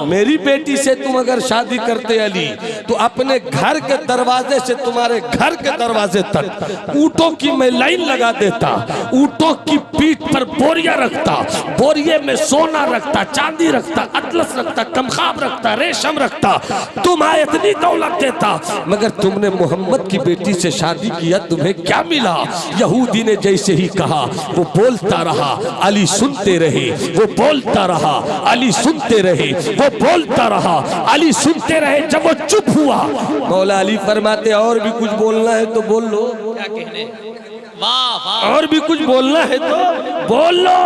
मेरी बेटी से तुम अगर शादी करते अली, तो अपने घर के दरवाजे से तुम्हारे घर के दरवाजे तक ऊंटों की मैं लाइन लगा देता, ऊंटों की पीठ पर बोरिया रखता, बोरिये में सोना रखता, चांदी रखता, अतलस रखता, कमखाब रखता, रेशम रखता, तुम्हें इतनी दौलत देता, मगर तुमने मोहम्मद की बेटी से शादी किया, तुम्हें क्या मिला? यहूदी ने जैसे ही कहा वो बोलता रहा, अली सुनते रहे। वो बोलता रहा, अली सुनते रहे। वो बोलता रहा, अली सुनते रहे। जब वो चुप हुआ, मौला अली फरमाते और भी कुछ बोलना है तो बोल लो। क्या कहने? वाह वाह। और भी कुछ बोलना है तो बोल लो,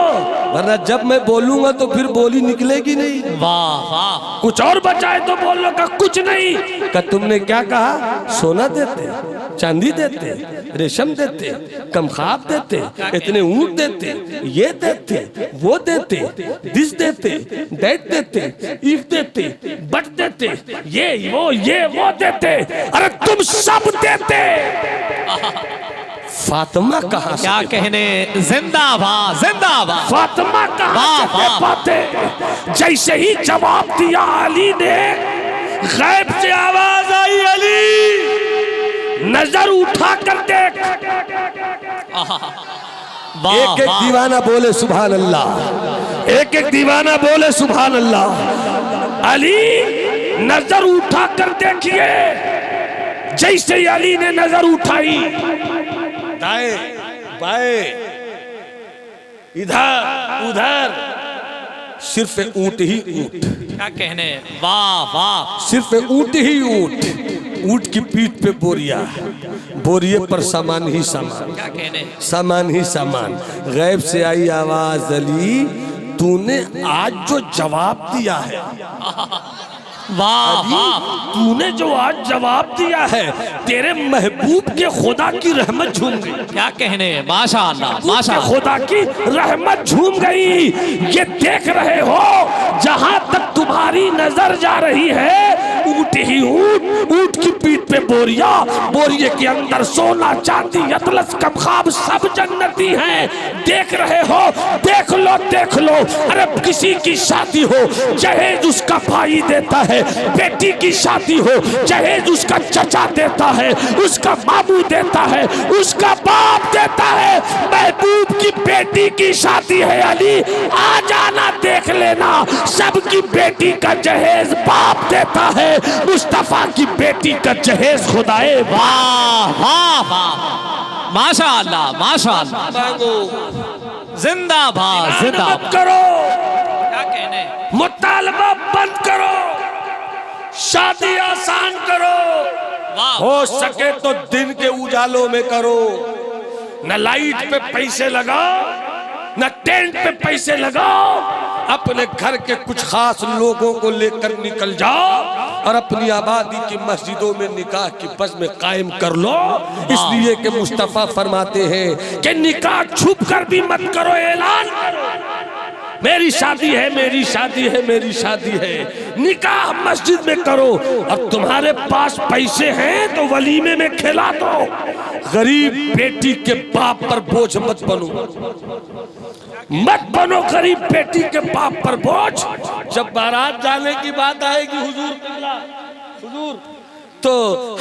वरना जब मैं बोलूंगा तो फिर बोली निकलेगी नहीं। वाह वाह। कुछ और बचाए तो बोल लो। का कुछ नहीं। का तुमने क्या कहा? सोना देते, चांदी देते, रेशम देते, कमखाब देते, इतने ऊंट देते, ये देते, वो देते, दिस देते, दैट देते, इफ देते, बट देते, ये वो देते। अरे तुम सब देते, फातिमा कहाँ से? क्या कहने? जिंदाबाद जिंदाबाद। फातिमा कहाँ से दे पाते? जैसे ही जवाब दिया अली ने, गैब से आवाज आई अली नजर उठा कर देख। एक एक दीवाना बोले सुभान अल्लाह, एक एक दीवाना बोले सुभान अल्लाह। अली नजर उठा कर देखिए। जैसे ही अली ने नजर उठाई, दाएं बाएं इधर उधर, सिर्फ ऊंट ही ऊंट। क्या कहने? वाह वाह। सिर्फ ऊंट ही ऊंट, ऊंट की पीठ पे बोरिया, बोरिये पर सामान ही सामान, क्या कहने? सामान ही सामान। गैब से आई आवाज अली तूने आज जो जवाब दिया है, वाह वाह, तूने जो आज जवाब दिया है, तेरे महबूब के खुदा की रहमत झूम गई। क्या कहने, माशाअल्लाह माशाअल्लाह, खुदा की रहमत झूम गई। ये देख रहे हो, जहां तक तुम्हारी नजर जा रही है, ऊंट ही ऊंट, ऊंट की पीठ पे बोरिया, बोरिये के अंदर सोना चांदी अतलस कबखाब सब जन्नती हैं। देख रहे हो, देख लो देख लो। अरे किसी की शादी हो, जहेज उसका भाई देता है, बेटी की शादी हो, जहेज उसका चचा देता है, उसका मामू देता है, उसका बाप देता है। महबूब की बेटी की शादी है अली, आ जाना देख लेना, सबकी बेटी का जहेज बाप देता है, मुस्तफा की बेटी का जहेज खुदाए। वाह वाह वाह, माशाअल्लाह माशाअल्लाह, जिंदाबाद जिंदाबाद। मत करो, क्या कहने, मुतालबा बंद करो, शादी आसान करो, वाह, हो सके तो दिन के उजालों में करो। न लाइट पे पैसे लगाओ, न टेंट पे पैसे लगाओ, अपने घर के कुछ खास लोगों को लेकर निकल जाओ और अपनी आबादी की मस्जिदों में निकाह की बज़्म में कायम कर लो। इसलिए कि मुस्तफ़ा फरमाते हैं कि निकाह छुप कर भी मत करो, ऐलान करो, मेरी शादी है, मेरी शादी है, मेरी शादी है। निकाह मस्जिद में करो, और तुम्हारे पास पैसे हैं तो वलीमे में खिला दो। गरीब बेटी के बाप पर बोझ मत बनो, मत बनो गरीब बेटी के बाप पर बोझ। जब बारात जाने की बात आएगी हुजूर, तो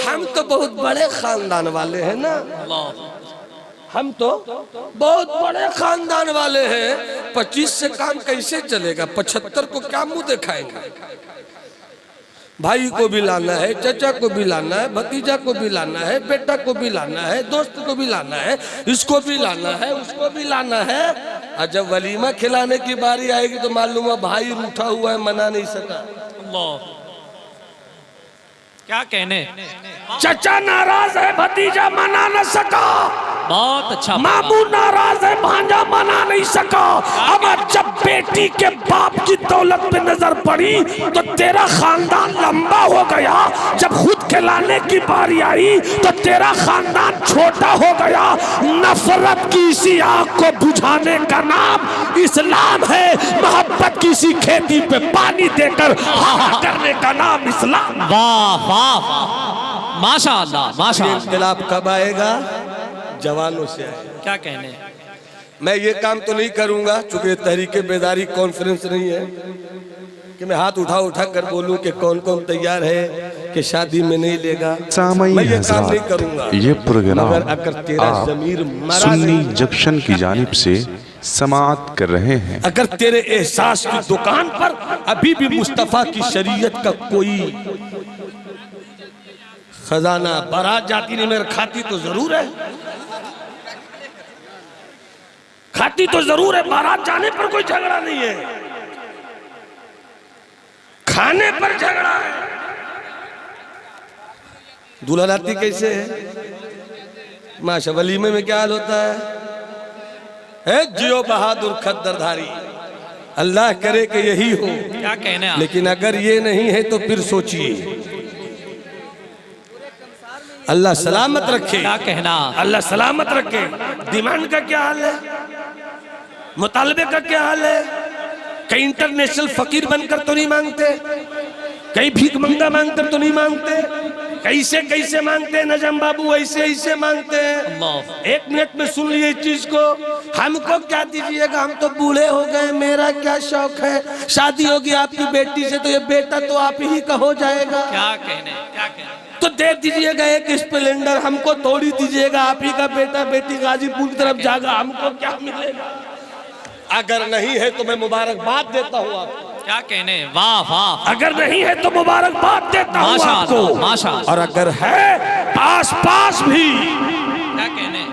हम तो बहुत बड़े खानदान वाले हैं ना, हम तो बहुत बड़े खानदान वाले हैं। 25 से काम कैसे चलेगा, 75 को क्या मुंह दिखाएंगे। भाई को भी लाना है, चचा को भी लाना है, भतीजा को भी लाना है, बेटा को भी लाना है, दोस्त को भी लाना है, इसको भी लाना है, उसको भी लाना है। और जब वलीमा खिलाने की बारी आएगी तो मालूम है भाई रूठा हुआ है, मना नहीं सका। क्या कहने, चचा नाराज है, भतीजा मना न सका, बहुत अच्छा, मामू नाराज है, भांजा मना नहीं सका। अब जब बेटी के बाप की दौलत पे नजर पड़ी तो तेरा खानदान लंबा हो गया, जब खुद खिलाने की बारी आई तो तेरा खानदान छोटा हो गया। नफरत की इसी आग को बुझाने का नाम इस्लाम है, मोहब्बत की इसी खेती पे पानी देकर हाँ करने का नाम इस्लाम। वाह वाह, माशाअल्लाह माशाअल्लाह। इनकलाब कब आएगा, जवानों से आएगा। क्या कहने, मैं ये काम तो नहीं करूंगा, चूंकि तहरीके बेदारी कॉन्फ्रेंस नहीं है कि मैं हाथ उठा उठा कर बोलूं कि कौन कौन तैयार है कि शादी में नहीं लेगा। मैं ये काम नहीं करूंगा। ये प्रोग्राम अगर तेरा आप ज़मीर मरा सुन्नी नहीं, जंक्शन की जानिब से समाअत कर रहे हैं। अगर तेरे एहसास की दुकान पर अभी भी मुस्तफा की शरीयत का कोई खजाना, बारात जाती नहीं मगर खाती तो जरूर है, खाती तो जरूर है। बारात जाने पर कोई झगड़ा नहीं है, खाने पर झगड़ा है। दूल्हा लाती कैसे है, माशा वलीमे में क्या हाल होता है जियो बहादुर खद्दरधारी। अल्लाह करे कि यही हो, क्या कहने, लेकिन अगर ये नहीं है तो फिर सोचिए। अल्लाह सलामत रखे, क्या कहना, अल्लाह सलामत रखे। डिमांड का क्या हाल है, मुतालबे का क्या हाल है। कहीं इंटरनेशनल फकीर बनकर तो नहीं मांगते, कहीं भीख मंगा मांगकर तो नहीं मांगते, कैसे कैसे मांगते हैं नजम बाबू, ऐसे ऐसे मांगते हैं। एक मिनट में सुन लिए इस चीज को, हमको क्या दीजिएगा, हम तो बूढ़े हो गए, मेरा क्या शौक है, शादी होगी आपकी बेटी से तो ये बेटा तो आप ही का हो जाएगा। क्या कहने, क्या कहने, तो दे दीजिएगा एक स्प्लेंडर, हमको थोड़ी दीजिएगा, आप ही का बेटा बेटी गाजीपुर की तरफ जाएगा, हमको क्या मिलेगा। अगर नहीं है तो मैं मुबारकबाद देता हूँ आपको। क्या कहने, वाह वाह, अगर नहीं है तो मुबारकबाद देता हूँ माशाअल्लाह, आपको। माशाअल्लाह। और अगर है आसपास भी, क्या कहने,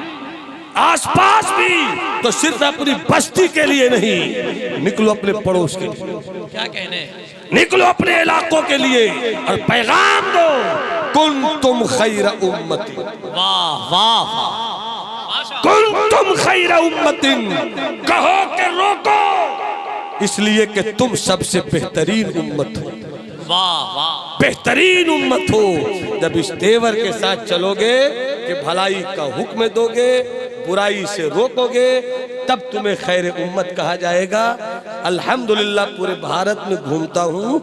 आसपास भी, तो सिर्फ अपनी बस्ती के लिए नहीं, निकलो अपने पड़ोस के लिए, क्या कहने, निकलो अपने इलाकों के लिए और पैगाम दो, कुन तुम खैर उम्मती, वाह वाह, कुन तुम खैर उम्मतिन, कहो कि रोको इसलिए कि तुम सबसे बेहतरीन उम्मत हो, वाह वाह, बेहतरीन उम्मत हो। जब इस तेवर के साथ चलोगे कि भलाई का हुक्म दोगे, बुराई से रोकोगे, तब तुम्हें खैर उम्मत कहा जाएगा। अल्हम्दुलिल्लाह पूरे भारत में घूमता हूँ,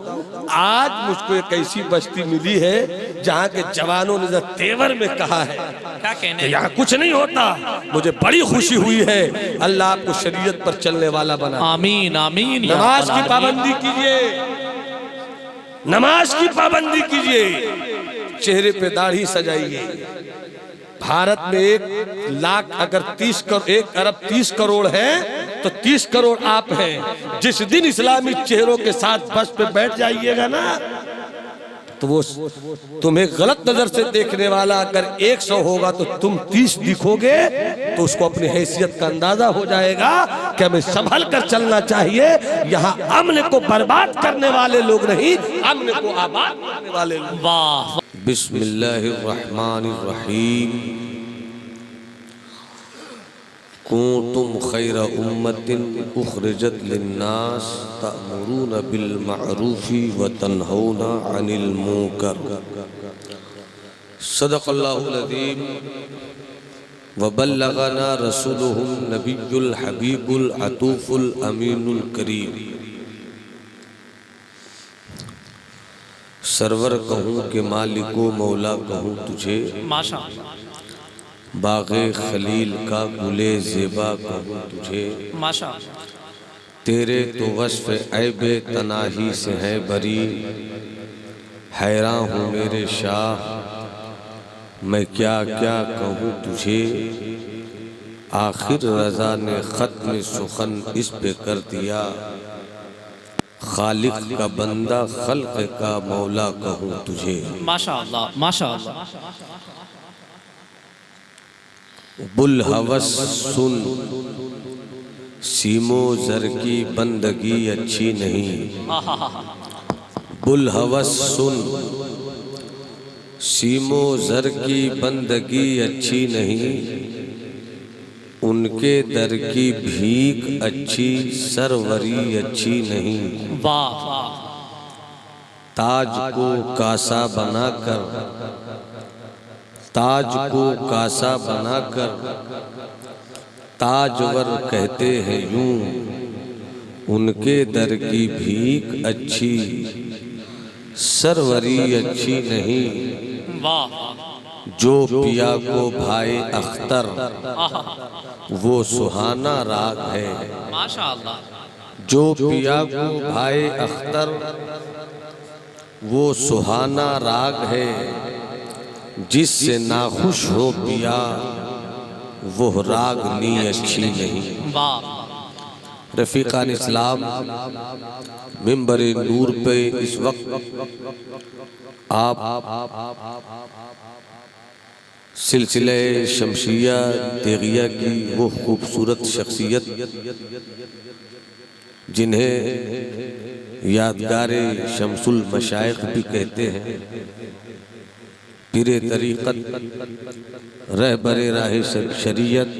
आज मुझको एक ऐसी बस्ती मिली है जहाँ के जवानों ने जब तेवर में कहा है क्या कहने, यहाँ कुछ नहीं होता। मुझे बड़ी खुशी हुई है। अल्लाह आपको शरीयत पर चलने वाला बना। आमीन आमीन। या नमाज रब्बल की पाबंदी कीजिए, नमाज की पाबंदी कीजिए, चेहरे पे दाढ़ी सजाइए। भारत में 1 लाख अगर 1 अरब 30 करोड़ है तो 30 करोड़ आप हैं। जिस दिन इस्लामी चेहरों के साथ बस पे बैठ जाइएगा ना, तो वो तुम्हें गलत नजर से देखने वाला अगर 100 होगा तो तुम 30 दिखोगे, तो उसको अपनी हैसियत का अंदाजा हो जाएगा कि हमें संभल कर चलना चाहिए। यहाँ अमन को बर्बाद करने वाले लोग नहीं, अमन को आबाद करने वाले लोग। वाह, बिस्मिल्लाहिर्रहमानिर्रहीम। कुंतुम खैर उम्मतिन उखरिजत लिन्नास तअमुरूना बिल मअरूफी व तन्हौना अनिल मुनकर। सदक़ल्लाहुल अज़ीम व बल्लगना रसूलुहुन नबियुल हबीबुल अतूफुल अमीनुल करीम। सरवर कहूँ के मालिको मौला कहूँ तुझे, माशाअल्लाह, बाग़े खलील का गुले ज़ेबा कहूँ तुझे। माशाअल्लाह, तेरे तो वस्फ़ ऐबे तनाही से है बरी। हैरान हूँ मेरे शाह, मैं क्या क्या कहूँ तुझे। आखिर रज़ा ने ख़त्म सुखन इस पे कर दिया। खालिक का बंदा खल्क़ का मौला कहूँ तुझे। माशाअल्लाह माशाअल्लाह। बुल हवस सुन, सीमो ज़र की बंदगी अच्छी नहीं। बुल हवस सुन, सीमो ज़र की बंदगी अच्छी नहीं। उनके दर की भीख अच्छी, सरवरी अच्छी नहीं। वाह वाह, ताज को कासा बनाकर, ताज को कासा बनाकर ताजवर कहते हैं यूं। उनके दर की भीख अच्छी, सरवरी अच्छी नहीं। वाह, जो पिया को भाई अख्तर, वो सुहाना राग है। माशाअल्लाह। जो पिया को भाई अख्तर, वो सुहाना राग है। जिससे नाखुश हो पिया, वो रागनी अच्छी नहीं। वाह, रफ़ीक़ान इस्लाम मिंबर नूर पे इस वक्त आप सिलसिले शमसिया तेगिया की वो खूबसूरत शख्सियत जिन्हें यादगारे शमसुल मशाइख भी कहते हैं, पीरे तरीक़त रहबरे राह शरीयत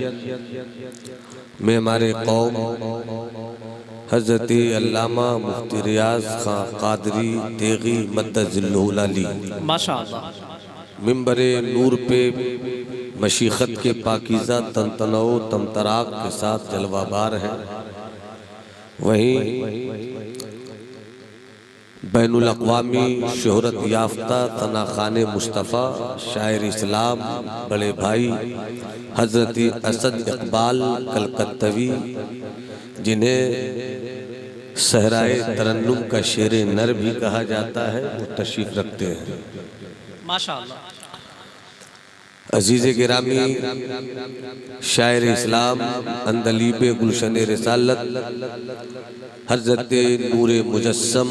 में हमारे कौम हज़रत अल्लामा मुफ्ती रियाज़ खां क़ादरी तेगी मद्दज़िल्लुहुल अली माशाअल्लाह। मिंबरे नूर पे मशीखत के पाकीज़ा तनतनो तमतराक के साथ जलवाबार हैं। वहीं बैनुल अक़वामी शोहरत याफ्ता तनाख़ाने मुस्तफ़ा शायर इस्लाम बड़े भाई हज़रत असद इक़बाल कलकत्तवी, जिन्हें सहराए तरन्नुम का शेर नर भी कहा जाता है, वो तशरीफ़ रखते हैं। माशाअल्लाह। अजीज़ गिरामी शायर इस्लाम अंदलीब गुलशन रिसालत हज़रत नूर मुजस्सम,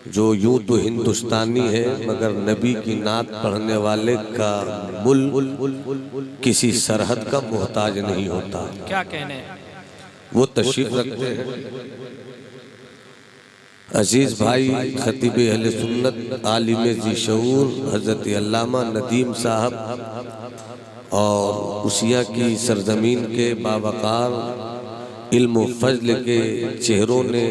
जो यूं तो हिंदुस्तानी है मगर नबी की नात पढ़ने वाले का मुल्क किसी सरहद का मोहताज नहीं होता। क्या कहने, वो तशरीफ रखते हैं। अजीज भाई खतीब अहले सुन्नत आलिम ज़ी शऊर हज़रत अल्लामा नदीम साहब और उसिया की सरजमीन के बावकार इल्म फजल के चेहरों ने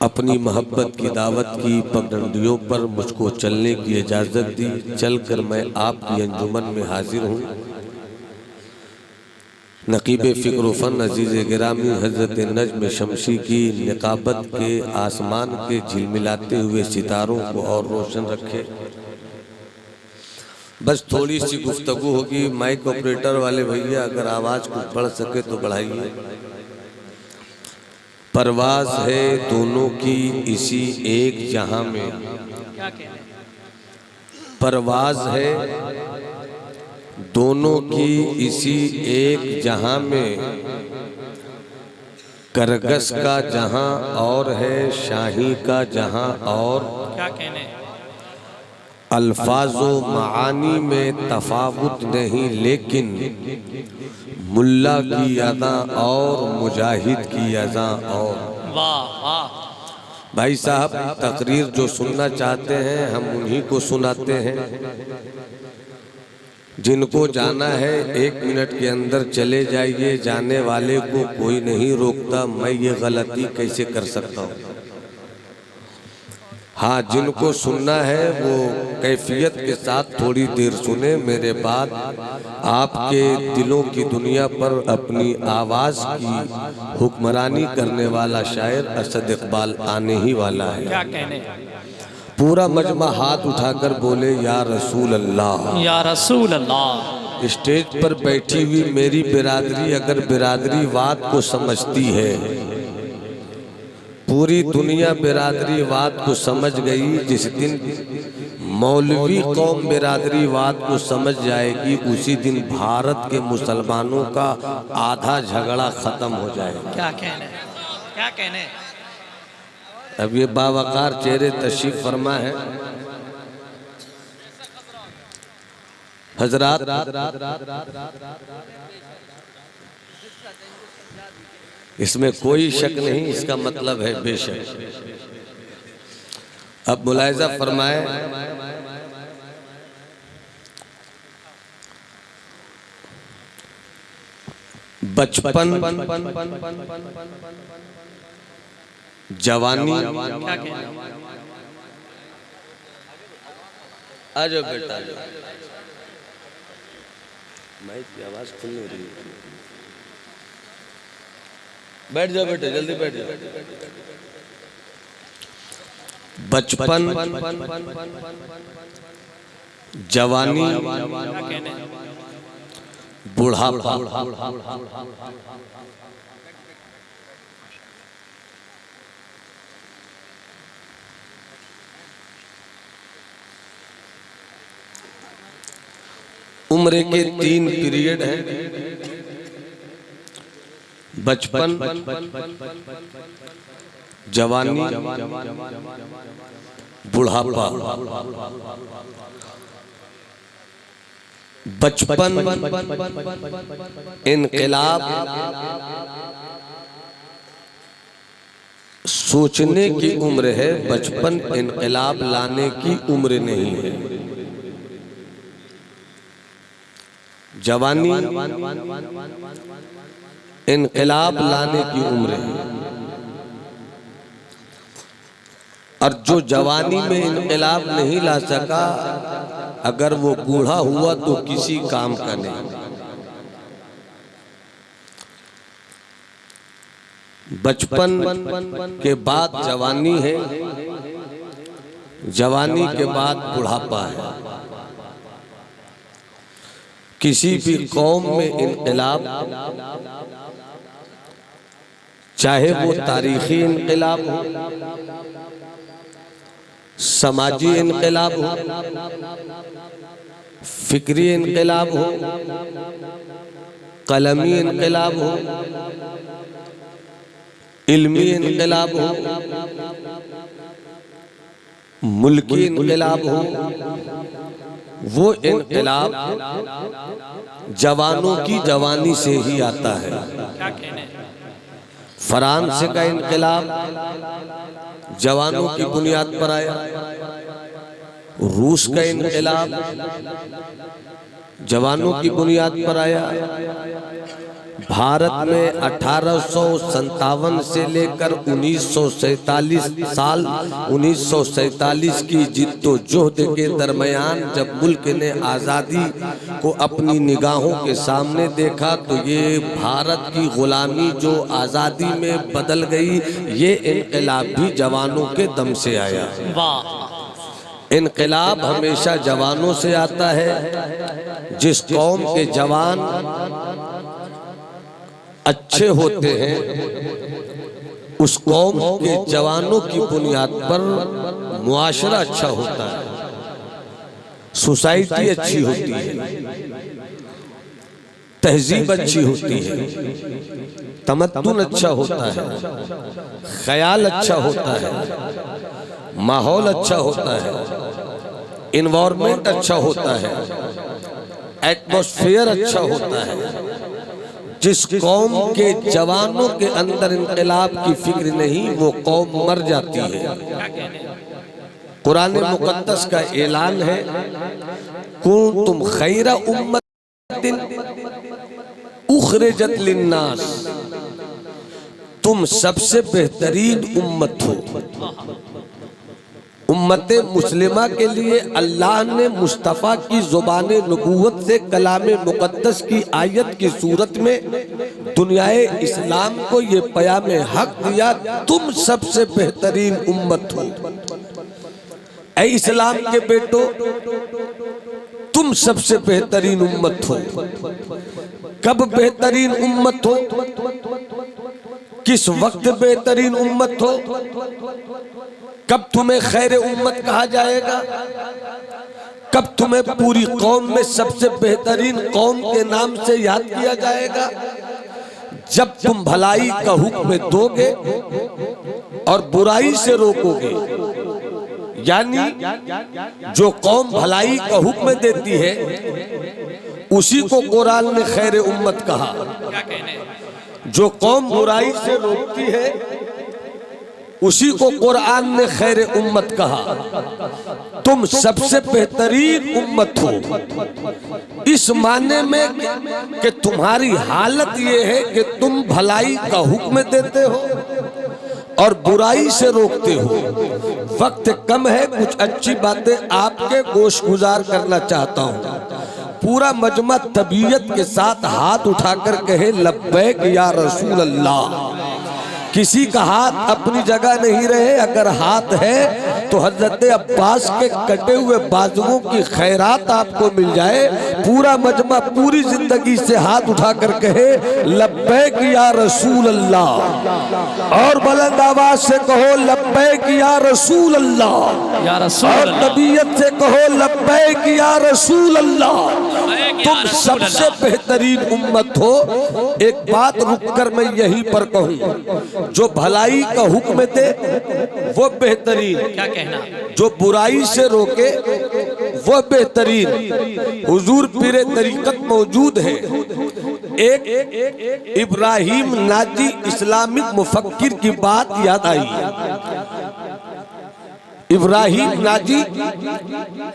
अपनी मोहब्बत की दावत की, पगडंडियों पर मुझको चलने की इजाज़त दी। चलकर मैं आपकी अंजुमन में हाजिर हूँ। नकीब फ़िक्र फ़न अज़ीज़ गिरामी हज़रत नज्म शमशी की निकाबत के आसमान के झिलमिलाते हुए सितारों को और रोशन रखे। बस थोड़ी सी गुफ्तगू होगी। माइक ऑपरेटर वाले भैया अगर आवाज़ को बढ़ सके तो बढ़ाइए। परवाज़ है दोनों की इसी एक जहां में, परवाज़ है दोनों की इसी एक जहां में, करगस का जहां और है शाही का जहां और। क्या कहने, अल्फाजो मानी में तफावुत नहीं, लेकिन मुल्ला की अदा और मुजाहिद की अदा और। वाह वाह। भाई साहब तकरीर जो सुनना चाहते हैं हम उन्हीं को सुनाते हैं। जिनको जाना है 1 मिनट के अंदर चले जाइए, जाने वाले को कोई नहीं रोकता। मैं ये गलती कैसे कर सकता हूँ? हाँ, जिनको सुनना है वो कैफियत के साथ थोड़ी देर सुने। मेरे बाद आपके दिलों की दुनिया पर अपनी आवाज़ की हुक्मरानी करने वाला शायर असद इकबाल आने ही वाला है। क्या कहने, पूरा मजमा हाथ उठाकर बोले या रसूल अल्लाह, या रसूल अल्लाह। स्टेज पर बैठी हुई मेरी बिरादरी अगर बिरादरी वाद को समझती है, पूरी दुनिया बिरादरी वाद को समझ गई। जिस दिन मौलवी कौम बिरादरी वाद को समझ जाएगी, उसी दिन भारत के मुसलमानों का आधा झगड़ा खत्म हो जाएगा। क्या कहने, क्या कहने। अब ये बावकार चेहरे तशरीफ फरमा है हजरात। इसमें कोई शक नहीं, इसका मतलब है बेशक। अब मुलाहिजा फरमाए, बचपन, जवानी, आ जाओ बेटा, माइक की आवाज खुल नहीं रही है। बैठ जाओ बेटा, जल्दी बैठ जाओ। बचपन, जवानी, बुढ़ापा, उम्र के 3 पीरियड हैं। बचपन, जवानी, बुढ़ापा। बचपन इनकलाब, सोचने की उम्र है। बचपन इनकलाब लाने की उम्र नहीं है। जवानी इनकलाब लाने की उम्र है। और जो जवानी में इनकलाब नहीं ला सका, अगर वो बूढ़ा हुआ तो किसी काम का नहीं। बचपन के बाद जवानी है, जवानी के बाद बुढ़ापा है। किसी भी कौम में इनकलाब, चाहे वो तारीखी इनकलाब हो, समाजी इनकलाब हो, फिक्री इनकलाब हो, कलमी इनकलाब हो, इल्मी इनकलाब हो, मुल्की इनकलाब हो, वो इनकलाब जवानों की जवानी से ही आता है। फ्रांस का इनकलाब जवानों की बुनियाद पर आया। रूस का इनकलाब जवानों की बुनियाद पर आया। भारत में 1857 से लेकर 1947 साल 1947 की जिद्दोजहद के दरमियान जब मुल्क ने आज़ादी को अपनी निगाहों के सामने देखा तो ये भारत की गुलामी जो आज़ादी में बदल गई, ये इनकलाब भी जवानों के दम से आया। वाह। इनकलाब हमेशा जवानों से आता है। जिस कौम के जवान अच्छे होते हैं उस कौम के जवानों की बुनियाद पर मुआशरा अच्छा होता है, सोसाइटी अच्छी होती है, तहजीब अच्छी होती है, तमद्दुन अच्छा होता है, ख्याल अच्छा होता है, माहौल अच्छा होता है, इन्वायरमेंट अच्छा होता है, एटमॉस्फेयर अच्छा होता है। जिस कौम के जवानों के अंदर इनकलाब की फिक्र नहीं, वो कौम मर जाती है। कुरान मुकद्दस का ऐलान है, कुंतुम खैरा उम्मतिन उखरिजत लिन्नास, तुम सबसे बेहतरीन उम्मत हो। उम्मत मुस्लिमा के लिए अल्लाह ने मुस्तफ़ा की ज़ुबान नबूवत से कलाम मुक़द्दस की आयत की सूरत में दुनियाए इस्लाम को ये पयाम हक दिया, तुम सबसे बेहतरीन उम्मत हो। ऐ इस्लाम के बेटो, तुम सबसे बेहतरीन उम्मत हो। कब बेहतरीन उम्मत हो, किस वक्त बेहतरीन उम्मत हो, कब तुम्हें खैर उम्मत कहा जाएगा, कब तुम्हें पूरी कौम में सबसे बेहतरीन कौम के नाम से याद किया जाएगा, जब तुम भलाई का हुक्म दोगे और बुराई से रोकोगे। यानी जो कौम भलाई का हुक्म देती है उसी को कुरान ने खैर उम्मत कहा, जो कौम बुराई से रोकती है उसी को कुरान ने खैर उम्मत कहा। तुम सबसे बेहतरीन उम्मत हो इस माने में कि तुम्हारी हालत ये है कि तुम भलाई का हुक्म देते हो और बुराई से रोकते हो। वक्त कम है, कुछ अच्छी बातें आपके गोश गुजार करना चाहता हूँ। पूरा मजमा तबीयत के साथ हाथ उठाकर कहे लब्बैक या रसूल अल्लाह। किसी का हाथ अपनी जगह नहीं रहे, अगर हाथ है तो हजरत अब्बास के कटे हुए बाजुओं की खैरात आपको मिल जाए। पूरा मजमा पूरी जिंदगी से हाथ उठाकर कहे लब्बैक या रसूल अल्लाह, और बुलंद आवाज से कहो लब्बैक या रसूल अल्लाह, या रसूल और अल्लाह। तबीयत से कहो लब्बैक या रसूल अल्लाह। तुम सबसे बेहतरीन उम्मत हो। एक बात रुककर मैं यहीं पर कहूँ, जो भलाई का हुक्म दे वो बेहतरीन, क्या कहना, जो बुराई से रोके वो बेहतरीन। हुजूर पीरे तरीकत मौजूद है। एक इब्राहिम नाजी इस्लामिक मुफक्किर की बात याद आई। इब्राहिम नाजी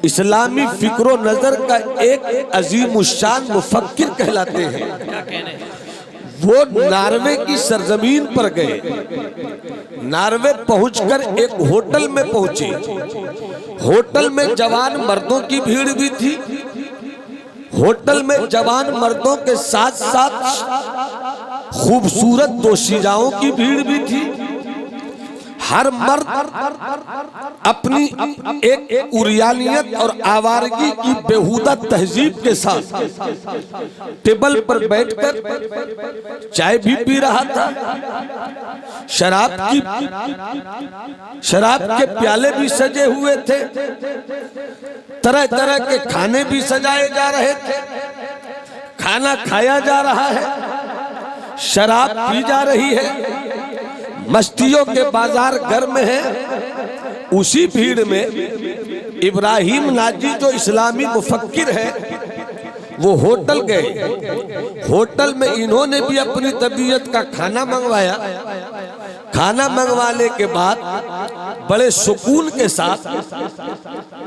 इस्लामी फिक्रो नजर का एक अजीमुशान मुफक्किर कहलाते हैं। वो नार्वे की सरजमीन पर गए। नार्वे पहुंचकर एक होटल में पहुंचे। होटल में जवान मर्दों की भीड़ भी थी। होटल में जवान मर्दों के साथ साथ खूबसूरत दोशीजाओं की भीड़ भी थी। हर मर्द अपनी एक उरियानियत और आवारगी की बेहुदा तहजीब के साथ टेबल पर बैठकर चाय भी पी रहा था। शराब के प्याले भी सजे हुए थे। तरह तरह के खाने भी सजाए जा रहे थे। खाना खाया जा रहा है, शराब पी जा रही है, मस्तियों के बाजार गर्म है। उसी भीड़ में इब्राहिम नाजी जो इस्लामी मुफक्किर है वो होटल गए। होटल में इन्होंने भी अपनी तबीयत का खाना मंगवाया। खाना मंगवाने के बाद बड़े सुकून के साथ,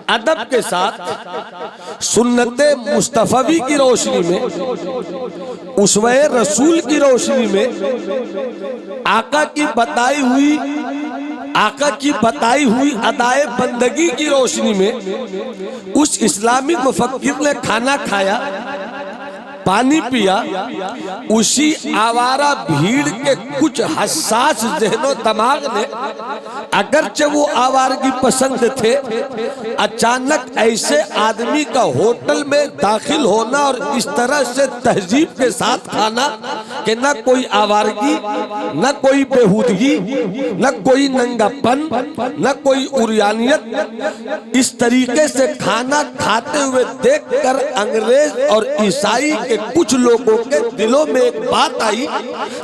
अदब के साथ, सुन्नते मुस्तफवी की रोशनी में, उसवे रसूल की रोशनी में, आका की बताई हुई अदाए बंदगी की रोशनी में उस इस्लामी मुफक्किर ने खाना खाया, पानी पिया। उसी आवारा भीड़ के कुछ हसास ज़हनो दिमाग ने, अगरचे वो आवारगी पसंद थे, अचानक ऐसे आदमी का होटल में दाखिल होना और इस तरह से तहजीब के साथ खाना कि न कोई आवारगी, न कोई बेहूदगी, न कोई नंगापन, न कोई उरियानियत, इस तरीके से खाना खाते हुए देखकर अंग्रेज और ईसाई के कुछ लोगों के दिलों में एक बात आई,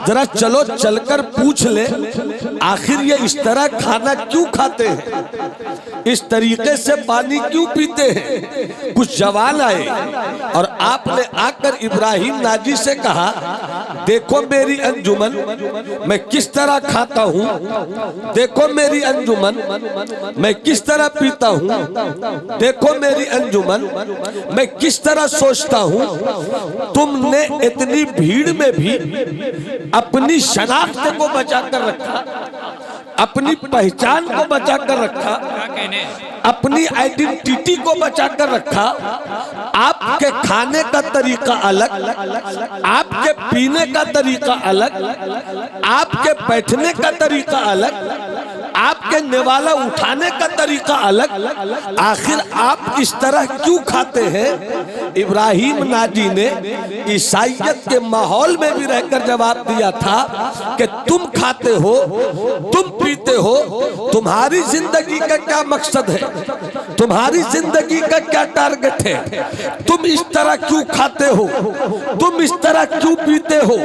जरा चलो चलकर पूछ ले आखिर ये इस तरह खाना क्यों खाते हैं, इस तरीके से पानी क्यों पीते हैं। कुछ जवान आए और आपने आकर इब्राहिम नाजी से कहा, देखो मेरी अंजुमन मैं किस तरह खाता हूँ, देखो मेरी अंजुमन मैं किस तरह पीता हूँ, देखो मेरी अंजुमन मैं किस तरह सोचता हूँ। तुमने इतनी भीड़ में भी अपनी शनाख्त को बचाकर रखा, अपनी पहचान को बचाकर रखा, अपनी आइडेंटिटी को बचाकर रखा। आपके खाने का तरीका अलग, आपके पीने का तरीका अलग, आपके बैठने का तरीका अलग, आपके निवाला उठाने का तरीका अलग। आखिर आप इस तरह क्यों खाते हैं? इब्राहिम नाजी ने ईसाइयत के माहौल में भी रहकर जवाब दिया था कि तुम खाते हो, तुम पीते हो, तुम्हारी जिंदगी का क्या मकसद है, तुम्हारी जिंदगी का क्या टारगेट है, तुम इस तरह क्यों खाते हो, तुम इस तरह क्यों पीते हो।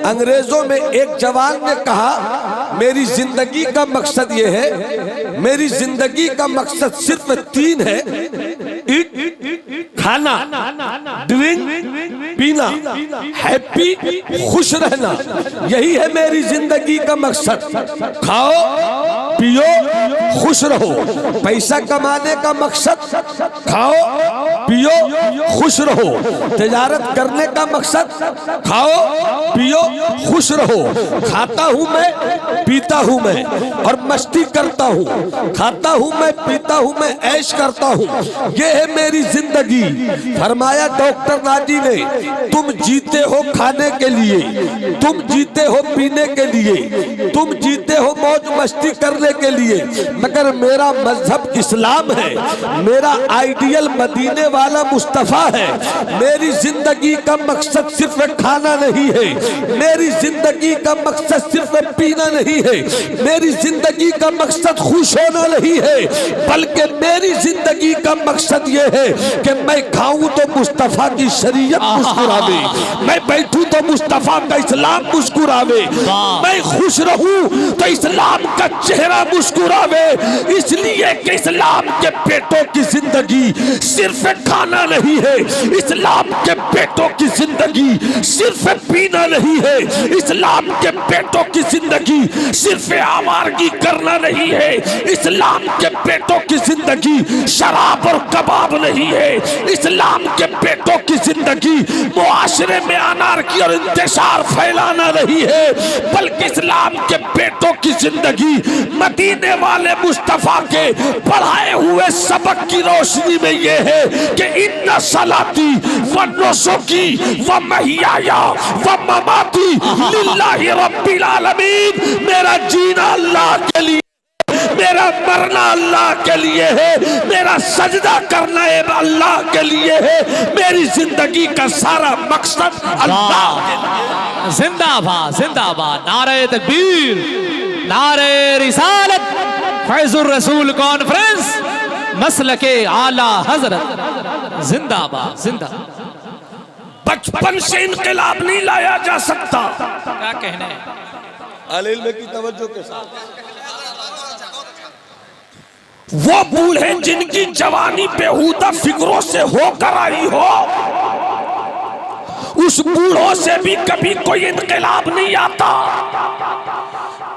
अंग्रेजों में एक जवान ने कहा, मेरी जिंदगी का मकसद ये है, मेरी जिंदगी का मकसद सिर्फ 3 है, खाना, ड्रिंक, पीना, हैप्पी, खुश रहना, यही है मेरी जिंदगी का मकसद। खाओ पियो खुश रहो। पैसा कमाने का मकसद खाओ पियो खुश रहो। तिजारत करने का मकसद खाओ पियो खुश रहो। खाता हूं मैं, पीता हूं मैं और मस्ती करता हूं, खाता हूं मैं, पीता हूं मैं, ऐश करता हूं, ये है मेरी जिंदगी। फरमाया डॉक्टर नाजी ने, तुम जीते हो खाने के लिए, तुम जीते हो पीने के लिए, तुम जीते हो मौज मस्ती करने के लिए, मगर मेरा मजहब इस्लाम है, मेरा आइडियल मदीने वाला मुस्तफा है। मेरी जिंदगी का मकसद सिर्फ खाना नहीं है, मेरी जिंदगी का मकसद सिर्फ पीना नहीं है, मेरी जिंदगी का मकसद खुश होना नहीं है, बल्कि मेरी जिंदगी का मकसद ये है कि मैं खाऊं तो मुस्तफा की शरीयत मुस्कुरावे, मैं बैठूं तो मुस्तफा का इस्लाम मुस्कुरावे, मैं खुश रहूं तो इस्लाम का चेहरा मुस्कुरावे। इसलिए कि इस्लाम के बेटों की जिंदगी सिर्फ खाना नहीं है, इस्लाम के बेटों की जिंदगी सिर्फ पीना नहीं है, इस्लाम के बेटों की जिंदगी सिर्फ आवारगी करना नहीं है, इस्लाम के बेटों की जिंदगी शराब और कबाब नहीं है, इस्लाम के बेटों की जिंदगी मुआशरे में अनारकी और इंतशार फैलाना नहीं है, बल्कि इस्लाम के बेटों की जिंदगी मदीने वाले मुस्तफा के पढ़ाए हुए सबक की रोशनी में ये है कि इन्ना सलाती व नुसुकी व महियाया व ममाती लिल्लाहि रब्बिल आलमीन। मेरा जीना अल्लाह के लिए, मेरा मरना अल्लाह के लिए है, मेरा सजदा करना अल्लाह के लिए है, मेरी जिंदगी का सारा मकसद अल्लाह के लिए। जिंदाबाद जिंदाबाद, नारे तकबीर, नारे रिसालत, फैजुर रसूल कॉन्फ्रेंस, मसलके आला हजरत, जिंदाबाद जिंदाबाद। बचपन से इनकलाब नहीं लाया जा सकता। क्या कहना है? अहले इल्म की तवज्जो के साथ वो बूढ़े जिनकी जवानी बेहुदा फिक्रों से होकर आई हो, उस बूढ़ों से भी कभी कोई इनकलाब नहीं आता।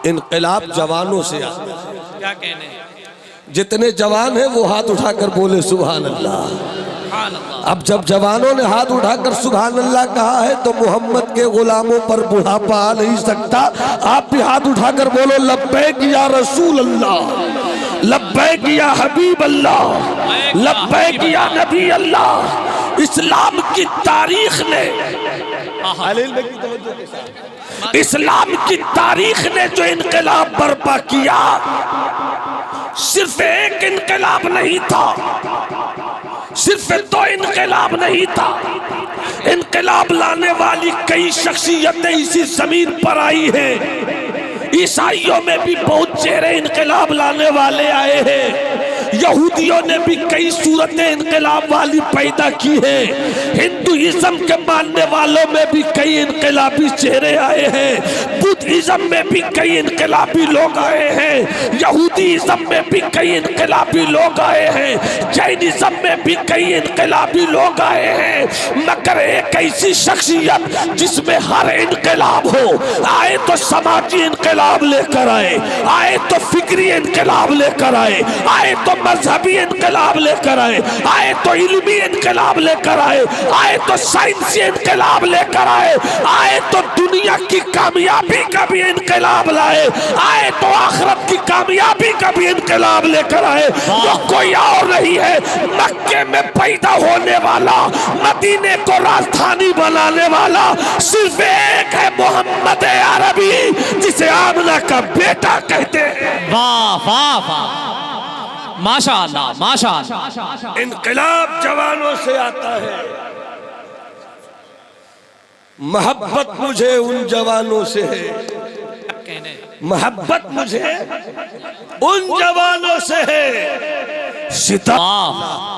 इनकलाब जवानों से आता है। क्या कहने, जितने जवान हैं वो हाथ उठाकर बोले सुभान अल्लाह। सुभान अल्लाह। अब जब जवानों ने हाथ उठाकर सुभान अल्लाह कहा है तो मोहम्मद के गुलामों पर बुढ़ापा आ नहीं सकता। आप भी हाथ उठाकर बोलो लब्बैक या रसूल अल्लाह, लब्बैक या हबीब अल्लाह, लब्बैक या नबी अल्लाह। इस्लाम की तारीख ने, इस्लाम की तारीख ने जो इनकलाब बर्पा किया, सिर्फ एक इनकलाब नहीं था, सिर्फ दो इनकलाब नहीं था। इनकलाब लाने वाली कई शख्सियतें इसी जमीन पर आई हैं। ईसाइयों में भी बहुत चेहरे इनकलाब लाने वाले आए हैं। यहूदियों ने भी कई सूरतें इनकलाब वाली पैदा की हैं। हिंदुइज्म के मानने वालों में भी कई इनकलाबी चेहरे आए हैं। बुद्धिज्म में भी कई इनकलाबी लोग आए हैं। यहूदीज्म में भी कई इनकलाबी लोग आए हैं। जैनिज्म में भी कई इनकलाबी लोग आए हैं। मगर एक ऐसी शख्सियत जिसमें हर इनकलाब हो, आए तो समाजी इनकलाब लेकर आए, आए तो फिक्री इनकलाब लेकर आए, आए तो मजहबी इनकलाब लेकर आए, आए तो इल्मी इनकलाब लेकर आए, आए तो साइंसी इनकलाब लेकर आए, आए तो दुनिया की कामयाबी का भी इनकलाब लाए, आए तो आखिरत की कामयाबी का भी इनकलाब लेकर आए। वो कोई और नहीं है, मक्के में पैदा होने वाला, मदीने को राजधानी बनाने वाला सिर्फ एक है, मोहम्मद अरबी, जिसे आमना का बेटा कहते हैं। वाह वाह वाह, माशाअल्लाह माशाअल्लाह। इनकलाब जवानों से आता है। मोहब्बत मुझे उन जवानों से है, मोहब्बत मुझे उन जवानों से है। सिता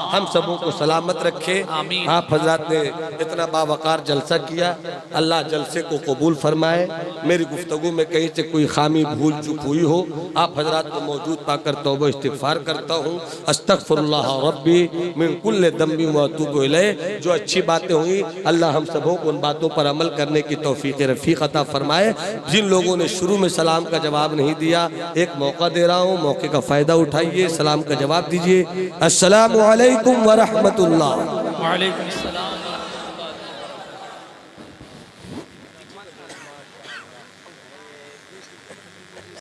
हम सबों को सलामत रखे। आमीन। आप हजरात ने इतना बावकार जलसा किया, अल्लाह जलसे को कबूल फरमाए। मेरी गुफ्तगू में कहीं से कोई खामी भूल चूक हुई हो, आप हजरात को मौजूद पाकर तौबा इस्तिगफार करता हूँ। अस्तगफिरुल्लाह रब्बी मिन कुल्लि दम्बि व अतूबु इलैह। जो अच्छी बातें हुई अल्लाह हम सबों को उन बातों पर अमल करने की तौफीक रफ़ीक अता फरमाए। जिन लोगों ने शुरू में सलाम का जवाब नहीं दिया, एक मौका दे रहा हूँ, मौके का फ़ायदा उठाइए, सलाम का जवाब दीजिए। अस्सलामु अलैकुम व रहमतुल्लाह। वालेकुम अस्सलाम।